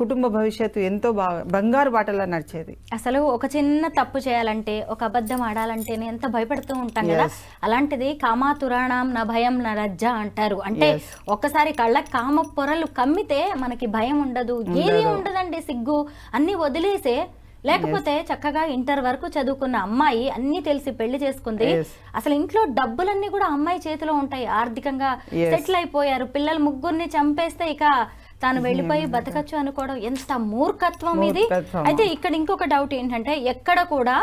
కుటుంబ భవిష్యత్తు ఎంతో బంగారు బాటలా నడిచేది.
అసలు ఒక చిన్న తప్పు చేయాలంటే, ఒక అబద్ధం ఆడాలంటేనే ఎంత భయపడుతూ ఉంటాం కదా. అలాంటిది కామాతురాణం నా భయం నా రజ్జ అంటారు. అంటే ఒక్కసారి కళ్ళకి కామ పొరలు కమ్మితే మనకి భయం ఉండదు, ఏది ఉండదండి, సిగ్గు అన్ని వదిలేసే. లేకపోతే చక్కగా ఇంటర్ వరకు చదువుకున్న అమ్మాయి అన్ని తెలిసి పెళ్లి చేసుకుంది, అసలు ఇంట్లో డబ్బులన్నీ కూడా అమ్మాయి చేతిలో ఉంటాయి, ఆర్థికంగా సెటిల్ అయిపోయారు. పిల్లలు 3 చంపేస్తే ఇక తాను వెళ్ళిపోయి బతకచ్చు అనుకోవడం ఎంత మూర్ఖత్వం ఇది. అయితే ఇక్కడ ఇంకొక డౌట్ ఏంటంటే ఎక్కడ కూడా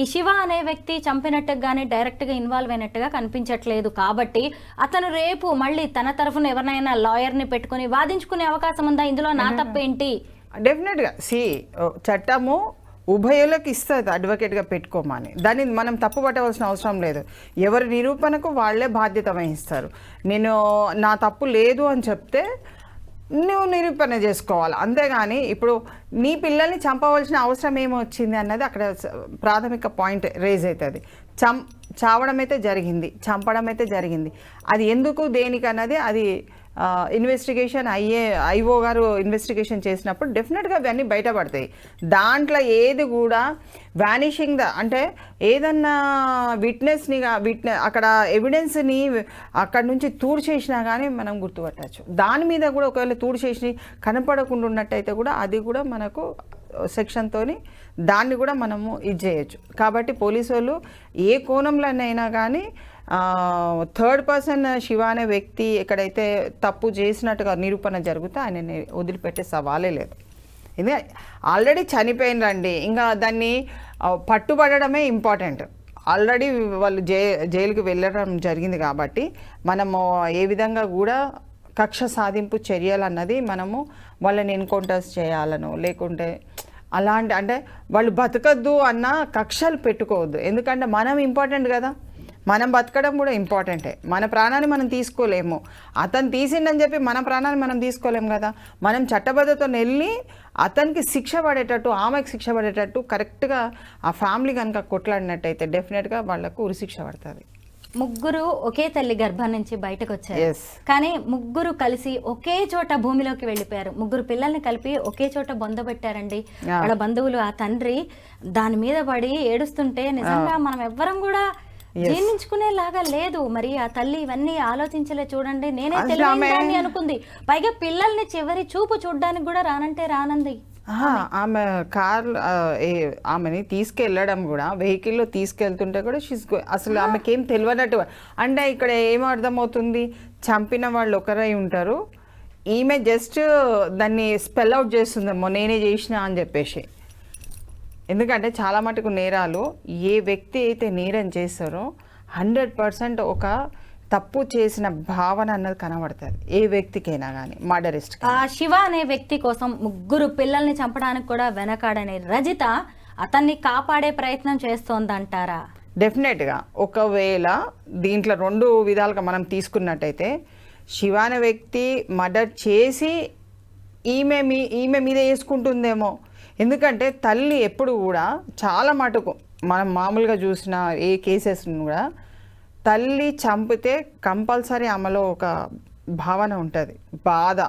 ఈ శివ అనే వ్యక్తి చంపినట్టుగా కానీ డైరెక్ట్గా ఇన్వాల్వ్ అయినట్టుగా కనిపించట్లేదు. కాబట్టి అతను రేపు మళ్ళీ తన తరఫున ఎవరినైనా లాయర్ని పెట్టుకుని వాదించుకునే అవకాశం ఉందా? ఇందులో నా తప్పేంటి?
డెఫినెట్గా చట్టము ఉభయులకు ఇస్తుంది అడ్వకేట్గా పెట్టుకోమని. దాన్ని మనం తప్పు పట్టవలసిన అవసరం లేదు. ఎవరి నిరూపణకు వాళ్ళే బాధ్యత వహిస్తారు. నేను నా తప్పు లేదు అని చెప్తే నువ్వు నిరూపణ చేసుకోవాలి, అంతేగాని ఇప్పుడు నీ పిల్లల్ని చంపవలసిన అవసరం ఏమొచ్చింది అన్నది అక్కడ ప్రాథమిక పాయింట్ రేజ్ అవుతుంది. చావడం అయితే జరిగింది, చంపడం అయితే జరిగింది. అది ఎందుకు దేనికి అన్నది అది ఇన్వెస్టిగేషన్ ఐఓ గారు ఇన్వెస్టిగేషన్ చేసినప్పుడు డెఫినెట్గా అవన్నీ బయటపడతాయి. దాంట్లో ఏది కూడా వ్యానిషింగ్ అంటే ఏదన్నా విట్నెస్ని అక్కడ ఎవిడెన్స్ని అక్కడ నుంచి చేసినా కానీ మనం గుర్తుపట్టచ్చు. దాని మీద కూడా ఒకవేళ చేసి కనపడకుండా ఉన్నట్టయితే కూడా అది కూడా మనకు సెక్షన్తోని దాన్ని కూడా మనము ఇది చేయొచ్చు. కాబట్టి పోలీసు వాళ్ళు ఏ కోణంలోనైనా కానీ థర్డ్ పర్సన్ శివ అనే వ్యక్తి ఎక్కడైతే తప్పు చేసినట్టుగా నిరూపణ జరిగితే ఆయనని వదిలిపెట్టే సవాలే లేదు. ఇది ఆల్రెడీ చనిపోయినరండి, ఇంకా దాన్ని పట్టుబడమే ఇంపార్టెంట్. ఆల్రెడీ వాళ్ళు జైలుకి వెళ్ళడం జరిగింది కాబట్టి మనము ఏ విధంగా కూడా కక్ష సాధింపు చర్యలు అన్నది మనము వాళ్ళని ఎన్కౌంటర్స్ చేయాలను, లేకుంటే అలాంటి అంటే వాళ్ళు బతకద్దు అన్న కక్షలు పెట్టుకోవద్దు. ఎందుకంటే మనం ఇంపార్టెంట్ కదా, మనం బతకడం కూడా ఇంపార్టెంటే. మన ప్రాణాన్ని మనం తీసుకోలేము, అతను తీసిండని చెప్పి మన ప్రాణాన్ని మనం తీసుకోలేము కదా. మనం చట్టబద్ధతో వెళ్ళి అతనికి శిక్ష పడేటట్టు, ఆమెకు శిక్ష పడేటట్టు కరెక్ట్గా ఆ ఫ్యామిలీ కనుక కొట్లాడినట్టయితే డెఫినెట్గా వాళ్ళకు ఉరిశిక్ష పడుతుంది.
ముగ్గురు ఒకే తల్లి గర్భం నుంచి బయటకు వచ్చారు, కానీ ముగ్గురు కలిసి ఒకే చోట భూమిలోకి వెళ్ళిపోయారు. ముగ్గురు పిల్లల్ని కలిపి ఒకే చోట బొందబెట్టారండి. వాళ్ళ బంధువులు ఆ తండ్రి దాని మీద పడి ఏడుస్తుంటే నిజంగా మనం ఎవ్వరం కూడా జీర్ణించుకునేలాగా లేదు. మరి ఆ తల్లి ఇవన్నీ ఆలోచించలే. చూడండి, నేనే తెలియని అనుకుంది, పైగా పిల్లల్ని చివరి చూపు చూడడానికి కూడా రానంటే రానంది.
ఆమె ఆమెని తీసుకెళ్ళడం కూడా వెహికల్లో తీసుకెళ్తుంటే కూడా అసలు ఆమెకి ఏం తెలియనట్టు. అంటే ఇక్కడ ఏం అర్థమవుతుంది, చంపిన వాళ్ళు ఒకరై ఉంటారు, ఈమె జస్ట్ దాన్ని స్పెల్ అవుట్ చేస్తుందేమో నేనే చేసిన అని చెప్పేసి. ఎందుకంటే చాలా మటుకు నేరాలు ఏ వ్యక్తి అయితే నేరం చేస్తారో 100% ఒక తప్పు చేసిన భావన అన్నది కనబడుతుంది ఏ వ్యక్తికైనా కానీ, మర్డరిస్ట్.
శివ అనే వ్యక్తి కోసం ముగ్గురు పిల్లల్ని చంపడానికి కూడా వెనకాడని రజిత అతన్ని కాపాడే ప్రయత్నం చేస్తోందంటారా?
డెఫినెట్గా. ఒకవేళ దీంట్లో రెండు విధాలుగా మనం తీసుకున్నట్టయితే శివ అనే వ్యక్తి మర్డర్ చేసి ఈమె మీద వేసుకుంటుందేమో. ఎందుకంటే తల్లి ఎప్పుడు కూడా చాలా మటుకు మనం మామూలుగా చూసిన ఏ కేసెస్ను కూడా తల్లి చంపితే కంపల్సరీ ఆమెలో ఒక భావన ఉంటుంది, బాధ,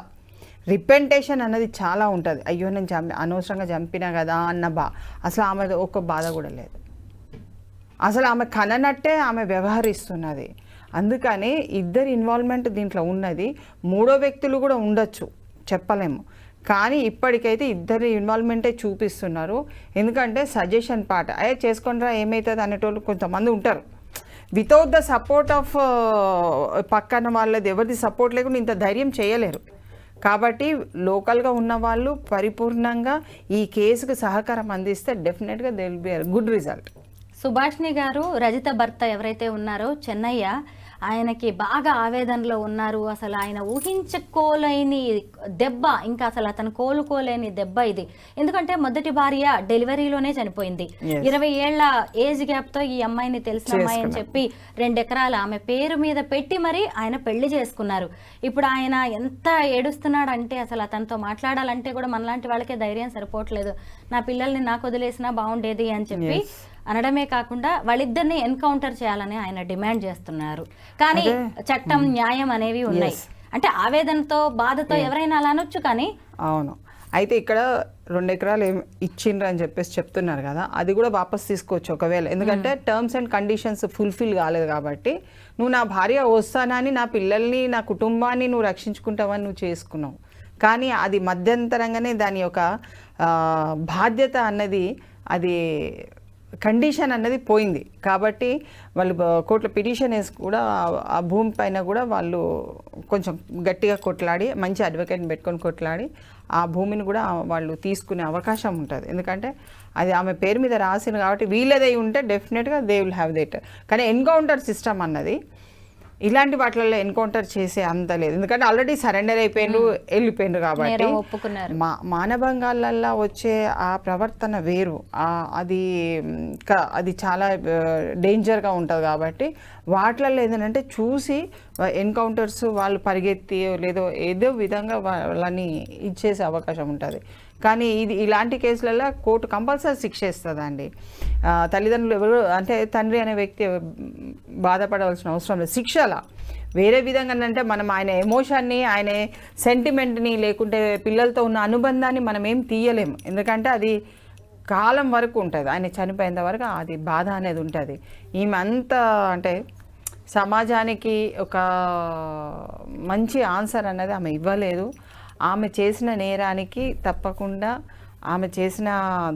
రిపెంటేషన్ అన్నది చాలా ఉంటుంది. అయ్యో నేను అనవసరంగా చంపినా కదా అన్న అసలు ఆమె ఒక బాధ కూడా లేదు. అసలు ఆమె కననట్టే ఆమె వ్యవహరిస్తున్నది. అందుకని ఇద్దరి ఇన్వాల్వ్మెంట్ దీంట్లో ఉన్నది. మూడో వ్యక్తులు కూడా ఉండొచ్చు, చెప్పలేము. కానీ ఇప్పటికైతే ఇద్దరి ఇన్వాల్వ్మెంటే చూపిస్తున్నారు. ఎందుకంటే సజెషన్ పార్ట్ చేసుకుంటారా ఏమవుతుంది అనేటోళ్ళు కొంతమంది ఉంటారు. వితౌట్ ద సపోర్ట్ ఆఫ్ పక్కన వాళ్ళది ఎవరిది సపోర్ట్ లేకుండా ఇంత ధైర్యం చేయలేరు. కాబట్టి లోకల్గా ఉన్న వాళ్ళు పరిపూర్ణంగా ఈ కేసుకు సహకారం అందిస్తే డెఫినెట్గా they will be good result.
Subhashini గారు రజిత భర్త ఎవరైతే ఉన్నారో చెన్నయ్య, ఆయనకి బాగా ఆవేదనలో ఉన్నారు. అసలు ఆయన ఊహించుకోలేని దెబ్బ, ఇంకా అసలు అతను కోలుకోలేని దెబ్బ ఇది. ఎందుకంటే మొదటి భార్య డెలివరీలోనే చనిపోయింది. 20 ఏళ్ల ఏజ్ గ్యాప్తో ఈ అమ్మాయిని తెలిసిన అమ్మాయి అని చెప్పి 2 ఎకరాలు ఆమె పేరు మీద పెట్టి మరి ఆయన పెళ్లి చేసుకున్నారు. ఇప్పుడు ఆయన ఎంత ఏడుస్తున్నాడంటే అసలు అతనితో మాట్లాడాలంటే కూడా మనలాంటి వాళ్ళకే ధైర్యం సరిపోవట్లేదు. నా పిల్లల్ని నాకు వదిలేసినా బాగుండేది అని చెప్పి అనడమే కాకుండా వాళ్ళిద్దరిని ఎన్కౌంటర్ చేయాలని ఆయన డిమాండ్ చేస్తున్నారు. కానీ చట్టం, న్యాయం అనేవి ఉన్నాయి. అంటే ఆవేదనతో, బాధతో ఎవరైనా అలా అనొచ్చు. కానీ
అవును, అయితే ఇక్కడ 2 ఎకరాలు ఇచ్చిండ్రు అని చెప్పేసి చెప్తున్నారు కదా, అది కూడా వాపస్ తీసుకోవచ్చు ఒకవేళ. ఎందుకంటే టర్మ్స్ అండ్ కండిషన్స్ ఫుల్ఫిల్ కాలేదు కాబట్టి నువ్వు నా భార్య వస్తానని, నా పిల్లల్ని, నా కుటుంబాన్ని నువ్వు రక్షించుకుంటావని నువ్వు చేసుకున్నావు. కానీ అది మధ్యంతరంగానే దాని యొక్క బాధ్యత అన్నది అది కండిషన్ అన్నది పోయింది. కాబట్టి వాళ్ళు కోర్టులో పిటిషన్ వేసి కూడా ఆ భూమి పైన కూడా వాళ్ళు కొంచెం గట్టిగా కొట్లాడి మంచి అడ్వకేట్ని పెట్టుకొని కొట్లాడి ఆ భూమిని కూడా వాళ్ళు తీసుకునే అవకాశం ఉంటుంది. ఎందుకంటే అది ఆమె పేరు మీద రాసింది కాబట్టి వీళ్ళదే ఉంటే డెఫినెట్గా దే విల్ హ్యావ్ దట్. కానీ ఎన్కౌంటర్ సిస్టమ్ అన్నది ఇలాంటి వాటిల్లో ఎన్కౌంటర్ చేసే అంత లేదు. ఎందుకంటే ఆల్రెడీ సరెండర్ అయిపోయిండ్రు, వెళ్ళిపోయిండ్రు. కాబట్టి మానభంగాలల్లో వచ్చే ఆ ప్రవర్తన వేరు, అది చాలా డేంజర్గా ఉంటుంది. కాబట్టి వాటిల్లో ఏదంటే చూసి ఎన్కౌంటర్స్ వాళ్ళు పరిగెత్తి లేదో ఏదో విధంగా వాళ్ళని ఇచ్చేసే అవకాశం ఉంటుంది. కానీ ఇలాంటి కేసులలో కోర్టు కంపల్సరీ శిక్ష ఇస్తుందండి. తల్లిదండ్రులు ఎవరు అంటే తండ్రి అనే వ్యక్తి బాధపడవలసిన అవసరం లేదు. శిక్షలా వేరే విధంగా అంటే మనం ఆయన ఎమోషన్ని, ఆయన సెంటిమెంట్ని, లేకుంటే పిల్లలతో ఉన్న అనుబంధాన్ని మనం ఏం తీయలేము. ఎందుకంటే అది కాలం వరకు ఉంటుంది. ఆయన చనిపోయేంత వరకు అది బాధ అనేది ఉంటుంది. ఈమె అంతా అంటే సమాజానికి ఒక మంచి ఆన్సర్ అనేది ఆమె ఇవ్వలేదు. ఆమె చేసిన నేరానికి తప్పకుండా ఆమె చేసిన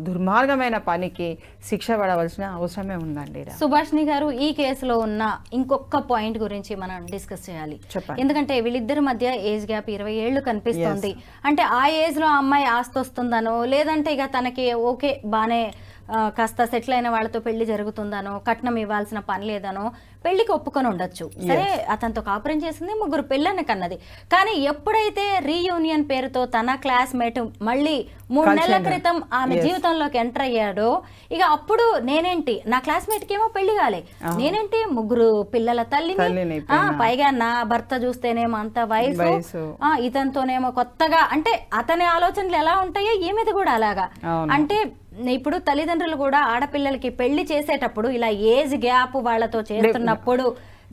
దుర్మార్గమైన పనికి శిక్ష పడవలసిన అవసరమే ఉందండి.
సుభాషిణి గారు, ఈ కేసులో ఉన్న ఇంకొక పాయింట్ గురించి మనం డిస్కస్ చేయాలి. ఎందుకంటే వీళ్ళిద్దరి మధ్య ఏజ్ గ్యాప్ 20 ఏళ్ళు కనిపిస్తుంది. అంటే ఆ ఏజ్ లో అమ్మాయి ఆస్తి వస్తుందనో, లేదంటే ఇక తనకి ఓకే బానే కాస్త సెటిల్ అయిన వాళ్ళతో పెళ్లి జరుగుతుందనో, కట్నం ఇవ్వాల్సిన పని లేదనో పెళ్లికి ఒప్పుకొని ఉండొచ్చు. సరే, అతనితో కాపురం చేసింది, 3 పిల్లని కన్నది. కానీ ఎప్పుడైతే రీయూనియన్ పేరుతో తన క్లాస్మేట్ మళ్ళీ 3 నెలల క్రితం ఆమె జీవితంలోకి ఎంటర్ అయ్యాడో, ఇక అప్పుడు నేనేంటి, నా క్లాస్మేట్ కి ఏమో పెళ్లి కాలే, నేనేంటి 3 పిల్లల తల్లిని, పైగా నా భర్త చూస్తేనేమో అంత వయసు, ఇతనితోనేమో కొత్తగా, అంటే అతని ఆలోచనలు ఎలా ఉంటాయో ఈమెది కూడా అలాగా. అంటే ఇప్పుడు తల్లిదండ్రులు కూడా ఆడపిల్లలకి పెళ్లి చేసేటప్పుడు ఇలా ఏజ్ గ్యాప్ వాళ్ళతో చేస్తున్నప్పుడు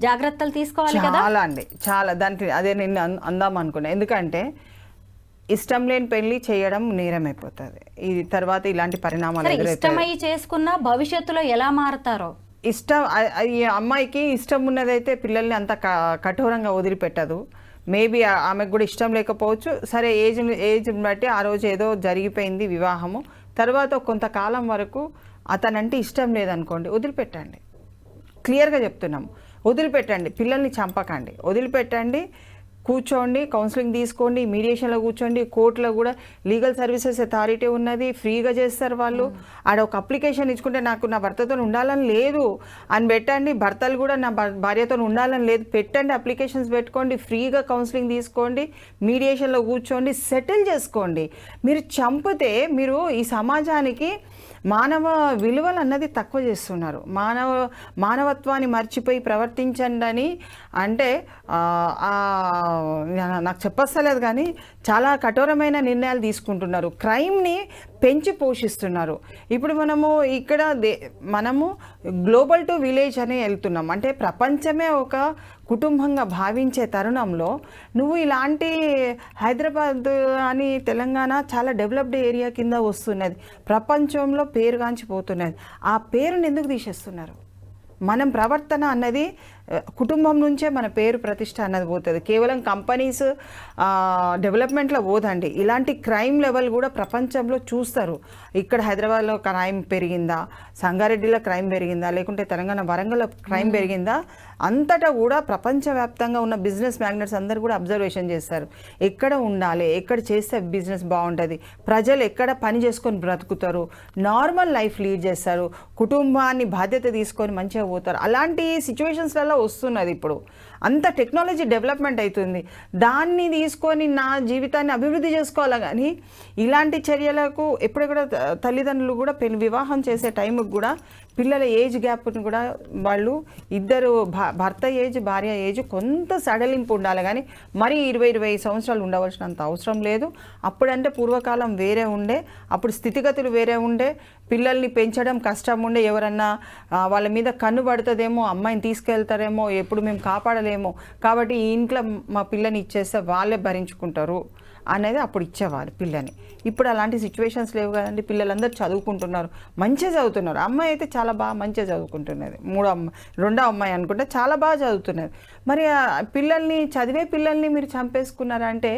జాగ్రత్తలు తీసుకోవాలి కదా.
చాలా అండి, చాలా. దానికి అదే నేను అందాం అనుకున్నా. ఎందుకంటే ఇష్టం లేని పెళ్లి చేయడం నేరం అయిపోతుంది. ఈ తర్వాత ఇలాంటి పరిణామాలు
ఇష్టమై చేసుకున్న భవిష్యత్తులో ఎలా మారుతారో.
ఈ అమ్మాయికి ఇష్టం ఉన్నదైతే పిల్లల్ని అంత కఠోరంగా వదిలిపెట్టదు. మేబీ ఆమెకు కూడా ఇష్టం లేకపోవచ్చు. సరే, ఏజ్ బట్టి ఆ రోజు ఏదో జరిగిపోయింది వివాహము, తర్వాత కొంతకాలం వరకు అతనంటే ఇష్టం లేదనుకోండి, వదిలిపెట్టండి. క్లియర్గా చెప్తున్నాము, వదిలిపెట్టండి. పిల్లల్ని చంపకండి, వదిలిపెట్టండి. కూర్చోండి, కౌన్సిలింగ్ తీసుకోండి, మీడియేషన్లో కూర్చోండి. కోర్టులో కూడా లీగల్ సర్వీసెస్ అథారిటీ ఉన్నది, ఫ్రీగా చేస్తారు వాళ్ళు. ఆడ ఒక అప్లికేషన్ ఇచ్చుకుంటే నాకు నా భర్తతో ఉండాలని లేదు అని పెట్టండి. భర్తలు కూడా నా భార్యతో ఉండాలని లేదు పెట్టండి, అప్లికేషన్స్ పెట్టుకోండి, ఫ్రీగా కౌన్సిలింగ్ తీసుకోండి, మీడియేషన్లో కూర్చోండి, సెటిల్ చేసుకోండి. మీరు చంపితే మీరు ఈ సమాజానికి మానవ విలువలు అన్నది తక్కువ చేస్తున్నారు. మానవత్వాన్ని మర్చిపోయి ప్రవర్తించండి అని అంటే నాకు చెప్పస్తలేదు, కానీ చాలా కఠోరమైన నిర్ణయాలు తీసుకుంటున్నారు. క్రైమ్ని పెంచి పోషిస్తున్నారు. ఇప్పుడు మనము గ్లోబల్ టు విలేజ్ అని వెళ్తున్నాం. అంటే ప్రపంచమే ఒక కుటుంబంగా భావించే తరుణంలో నువ్వు ఇలాంటి హైదరాబాద్ అని తెలంగాణ చాలా డెవలప్డ్ ఏరియా కింద వస్తున్నది, ప్రపంచంలో పేరుగాంచిపోతున్నది. ఆ పేరుని ఎందుకు తీసేస్తున్నారు? మనం ప్రవర్తన అన్నది కుటుంబం నుంచే మన పేరు ప్రతిష్ట అన్నది పోతుంది. కేవలం కంపెనీస్ డెవలప్మెంట్లో పోదండి. ఇలాంటి క్రైమ్ లెవెల్ కూడా ప్రపంచంలో చూస్తారు. ఇక్కడ హైదరాబాద్లో క్రైమ్ పెరిగిందా, సంగారెడ్డిలో క్రైమ్ పెరిగిందా, లేకుంటే తెలంగాణ వరంగల్లో క్రైమ్ పెరిగిందా, అంతటా కూడా ప్రపంచవ్యాప్తంగా ఉన్న బిజినెస్ మ్యాగ్నెట్స్ అందరూ కూడా అబ్జర్వేషన్ చేస్తారు. ఎక్కడ ఉండాలి, ఎక్కడ చేస్తే బిజినెస్ బాగుంటుంది, ప్రజలు ఎక్కడ పని చేసుకొని బ్రతుకుతారు, నార్మల్ లైఫ్ లీడ్ చేస్తారు, కుటుంబాన్ని బాధ్యత తీసుకొని మంచిగా పోతారు. అలాంటి సిచ్యువేషన్స్లలో వస్తున్నది. ఇప్పుడు అంత టెక్నాలజీ డెవలప్మెంట్ అవుతుంది. దాన్ని తీసుకొని నా జీవితాన్ని అభివృద్ధి చేసుకోవాలి. కానీ ఇలాంటి చర్యలకు ఎప్పుడు కూడా తల్లిదండ్రులు కూడా వివాహం చేసే టైంకి కూడా పిల్లల ఏజ్ గ్యాప్ని కూడా వాళ్ళు ఇద్దరు భర్త ఏజ్ భార్య ఏజ్ కొంత సడలింపు ఉండాలి. కానీ మరీ 20-25 సంవత్సరాలు ఉండవలసినంత అవసరం లేదు. అప్పుడంటే పూర్వకాలం వేరే ఉండే, అప్పుడు స్థితిగతులు వేరే ఉండే, పిల్లల్ని పెంచడం కష్టం ఉండే. ఎవరన్నా వాళ్ళ మీద కన్ను పడుతుందేమో, అమ్మాయిని తీసుకెళ్తారేమో, ఎప్పుడు మేము కాపాడలేమో, కాబట్టి ఈ ఇంట్లో మా పిల్లని ఇచ్చేస్తే వాళ్ళే భరించుకుంటారు అనేది అప్పుడు ఇచ్చేవారు పిల్లని. ఇప్పుడు అలాంటి సిచ్యువేషన్స్ లేవు కదండి. పిల్లలందరూ చదువుకుంటున్నారు, మంచిగా చదువుతున్నారు. అమ్మాయి అయితే చాలా బాగా మంచిగా చదువుకుంటున్నది. రెండో అమ్మాయి అనుకుంటే చాలా బాగా చదువుతున్నది. మరి చదివే పిల్లల్ని మీరు చంపేసుకున్నారంటే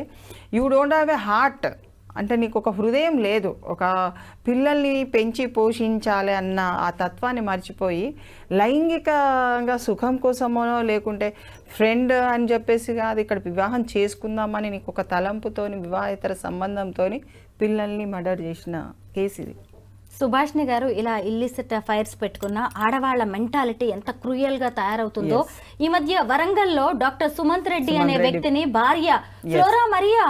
you don't have a heart. అంటే నీకు ఒక హృదయం లేదు, ఒక పిల్లల్ని పెంచి పోషించాలి అన్న ఆ తత్వాన్ని మర్చిపోయి లైంగికంగా సుఖం కోసమో లేకుంటే ఫ్రెండ్ అని చెప్పేసి కాదు, ఇక్కడ వివాహం చేసుకుందామని నీకు ఒక తలంపుతోని వివాహేతర సంబంధంతోని పిల్లల్ని మర్డర్ చేసిన కేసు ఇది.
సుభాష్ని గారు, ఇలా ఇల్లిసిట్ ఫైర్స్ పెట్టుకున్న ఆడవాళ్ల మెంటాలిటీ ఎంత క్రూయల్ గా తయారవుతుందో. ఈ మధ్య వరంగల్లో డాక్టర్ సుమంత్ రెడ్డి అనే వ్యక్తిని భార్య flora Mariya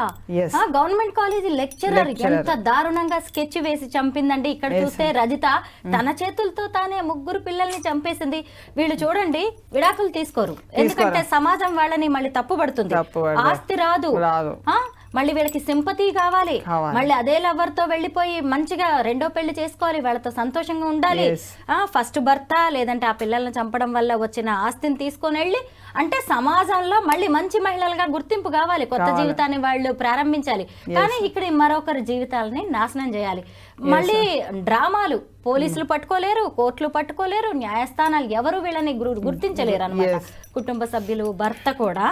government college lecturer ఎంత దారుణంగా స్కెచ్ వేసి చంపిందండి. ఇక్కడ చూస్తే రజిత తన చేతులతో తానే 3 పిల్లల్ని చంపేసింది. వీళ్ళు చూడండి విడాకులు తీసుకోరు, ఎందుకంటే సమాజం వాళ్ళని మళ్ళీ తప్పుపడుతుంది. ఆస్తి రాదు, మళ్ళీ వీళ్ళకి సింపతి కావాలి, మళ్ళీ అదే లవర్ తో వెళ్ళిపోయి మంచిగా 2వ పెళ్లి చేసుకోవాలి, వాళ్ళతో సంతోషంగా ఉండాలి. ఫస్ట్ భర్త లేదంటే ఆ పిల్లల్ని చంపడం వల్ల వచ్చిన ఆస్తిని తీసుకొని వెళ్ళి అంటే సమాజంలో మళ్ళీ మంచి మహిళలుగా గుర్తింపు కావాలి, కొత్త జీవితాన్ని వాళ్ళు ప్రారంభించాలి. కానీ ఇక్కడ మరొకరి జీవితాలని నాశనం చేయాలి. మళ్ళీ డ్రామాలు, పోలీసులు పట్టుకోలేరు, కోర్టులు పట్టుకోలేరు, న్యాయస్థానాలు ఎవరు వీళ్ళని గుర్తించలేరు అన్నమాట. కుటుంబ సభ్యులు, భర్త కూడా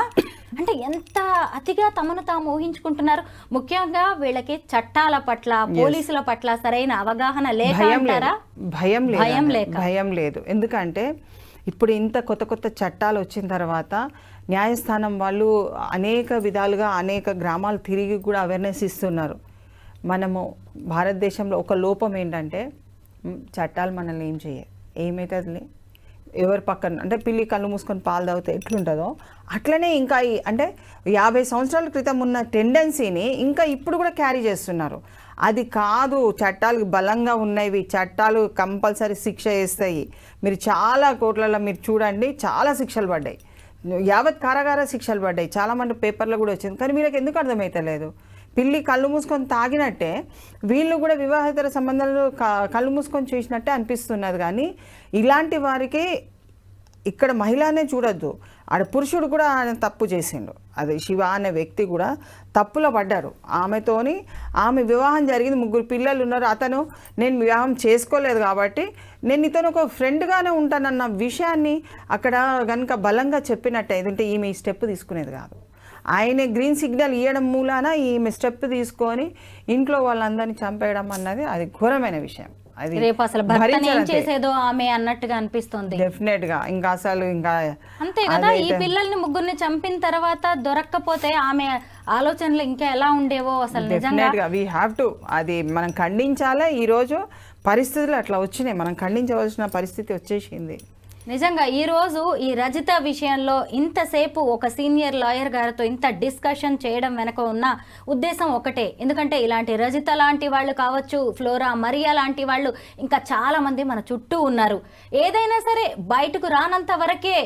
అంటే ఎంత అతిగా తమను తాము ఊహించుకుంటున్నారు. ముఖ్యంగా వీళ్ళకి చట్టాల పట్ల, పోలీసుల పట్ల సరైన అవగాహన లేక అంటారా?
భయం లేదు. ఎందుకంటే ఇప్పుడు ఇంత కొత్త చట్టాలు వచ్చిన తర్వాత న్యాయస్థానం వాళ్ళు అనేక విధాలుగా అనేక గ్రామాలు తిరిగి కూడా అవేర్నెస్ ఇస్తున్నారు. మనము భారతదేశంలో ఒక లోపం ఏంటంటే చట్టాలు మనల్ని ఏం చేయవు, ఏమవుతుంది ఎవరి పక్కన అంటే పిల్లి కళ్ళు మూసుకొని పాలు తాగితే ఎట్లుంటుందో అట్లనే ఇంకా అంటే 50 సంవత్సరాల క్రితం ఉన్న టెండెన్సీని ఇంకా ఇప్పుడు కూడా క్యారీ చేస్తున్నారు. అది కాదు, చట్టాలు బలంగా ఉన్నవి, చట్టాలు కంపల్సరీ శిక్ష వేస్తాయి. మీరు చాలా కోట్లలో మీరు చూడండి, చాలా శిక్షలు పడ్డాయి, యావత్ కారాగార శిక్షలు పడ్డాయి, చాలామంది పేపర్లో కూడా వచ్చింది. కానీ వీళ్ళకి ఎందుకు అర్థమవుతలేదు? పిల్లి కళ్ళు మూసుకొని తాగినట్టే వీళ్ళు కూడా వివాహేతర సంబంధాలు కళ్ళు మూసుకొని చేసినట్టే అనిపిస్తున్నది. కానీ ఇలాంటి వారికి ఇక్కడ మహిళనే చూడొద్దు, ఆడ పురుషుడు కూడా ఆయన తప్పు చేసిండు. అది శివ అనే వ్యక్తి కూడా తప్పులో పడ్డారు. ఆమె వివాహం జరిగింది, 3 పిల్లలు ఉన్నారు. అతను నేను వివాహం చేసుకోలేదు కాబట్టి నేను ఇతను ఒక ఫ్రెండ్గానే ఉంటానన్న విషయాన్ని అక్కడ కనుక బలంగా చెప్పినట్టు అంటే ఈమె ఈ స్టెప్ తీసుకునేది కాదు. ఆయన గ్రీన్ సిగ్నల్ ఇవ్వడం మూలాన ఈమె స్టెప్ తీసుకొని ఇంట్లో వాళ్ళందరినీ చంపేయడం అన్నది అది ఘోరమైన విషయం. అది
రేపు అసలు భర్తని ఏం చేసేదో ఆమె అన్నట్టుగా అనిపిస్తుంది.
డెఫినెట్ గా ఇంకా అసలు ఇంకా
అంతే కదా. ఈ పిల్లల్ని 3 చంపిన తర్వాత దొరక్కపోతే ఆమె ఆలోచనలు ఇంకా ఎలా ఉండేవో అసలు నిజంగా
వి హ్యావ్ టు అది మనం ఖండించాలి. ఈ రోజు పరిస్థితులు అట్లా వచ్చినాయి, మనం ఖండించవలసిన పరిస్థితి వచ్చేసింది.
నిజంగా ఈ రోజు ఈ రజిత విషయంలో ఇంతసేపు ఒక సీనియర్ లాయర్ గారితో ఇంత డిస్కషన్ చేయడం వెనక ఉన్న ఉద్దేశం ఒకటే. ఎందుకంటే ఇలాంటి రజిత లాంటి వాళ్ళు కావచ్చు, ఫ్లోరా మరియా లాంటి వాళ్ళు ఇంకా చాలా మంది మన చుట్టూ ఉన్నారు. ఏదైనా సరే బయటకు రానంత వరకే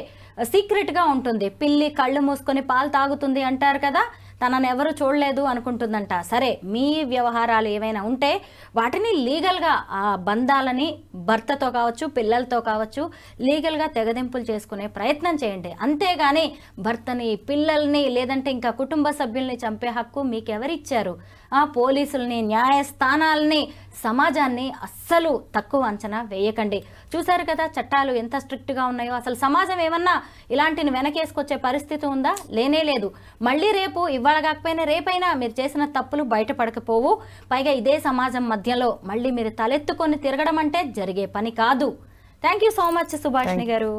సీక్రెట్గా ఉంటుంది. పిల్లి కళ్ళు మూసుకొని పాలు తాగుతుంది అంటారు కదా, తనను ఎవరు చూడలేదు అనుకుంటుందంట. సరే, మీ వ్యవహారాలు ఏమైనా ఉంటే వాటిని లీగల్గా ఆ బంధాలని భర్తతో కావచ్చు, పిల్లలతో కావచ్చు, లీగల్గా తెగదింపులు చేసుకునే ప్రయత్నం చేయండి. అంతేగాని భర్తని, పిల్లల్ని లేదంటే ఇంకా కుటుంబ సభ్యుల్ని చంపే హక్కు మీకెవరిచ్చారు? ఆ పోలీసుల్ని, న్యాయస్థానాలని, సమాజాన్ని అస్సలు తక్కువ అంచనా వేయకండి. చూశారు కదా చట్టాలు ఎంత స్ట్రిక్ట్గా ఉన్నాయో. అసలు సమాజం ఏమన్నా ఇలాంటిని వెనకేసుకొచ్చే పరిస్థితి ఉందా? లేనే లేదు. మళ్ళీ రేపు ఇవాళ కాకపోయినా రేపైనా మీరు చేసిన తప్పులు బయటపడకపోవు. పైగా ఇదే సమాజం మధ్యలో మళ్ళీ మీరు తలెత్తుకొని తిరగడం అంటే జరిగే పని కాదు. Thank you so much Subhashini గారు.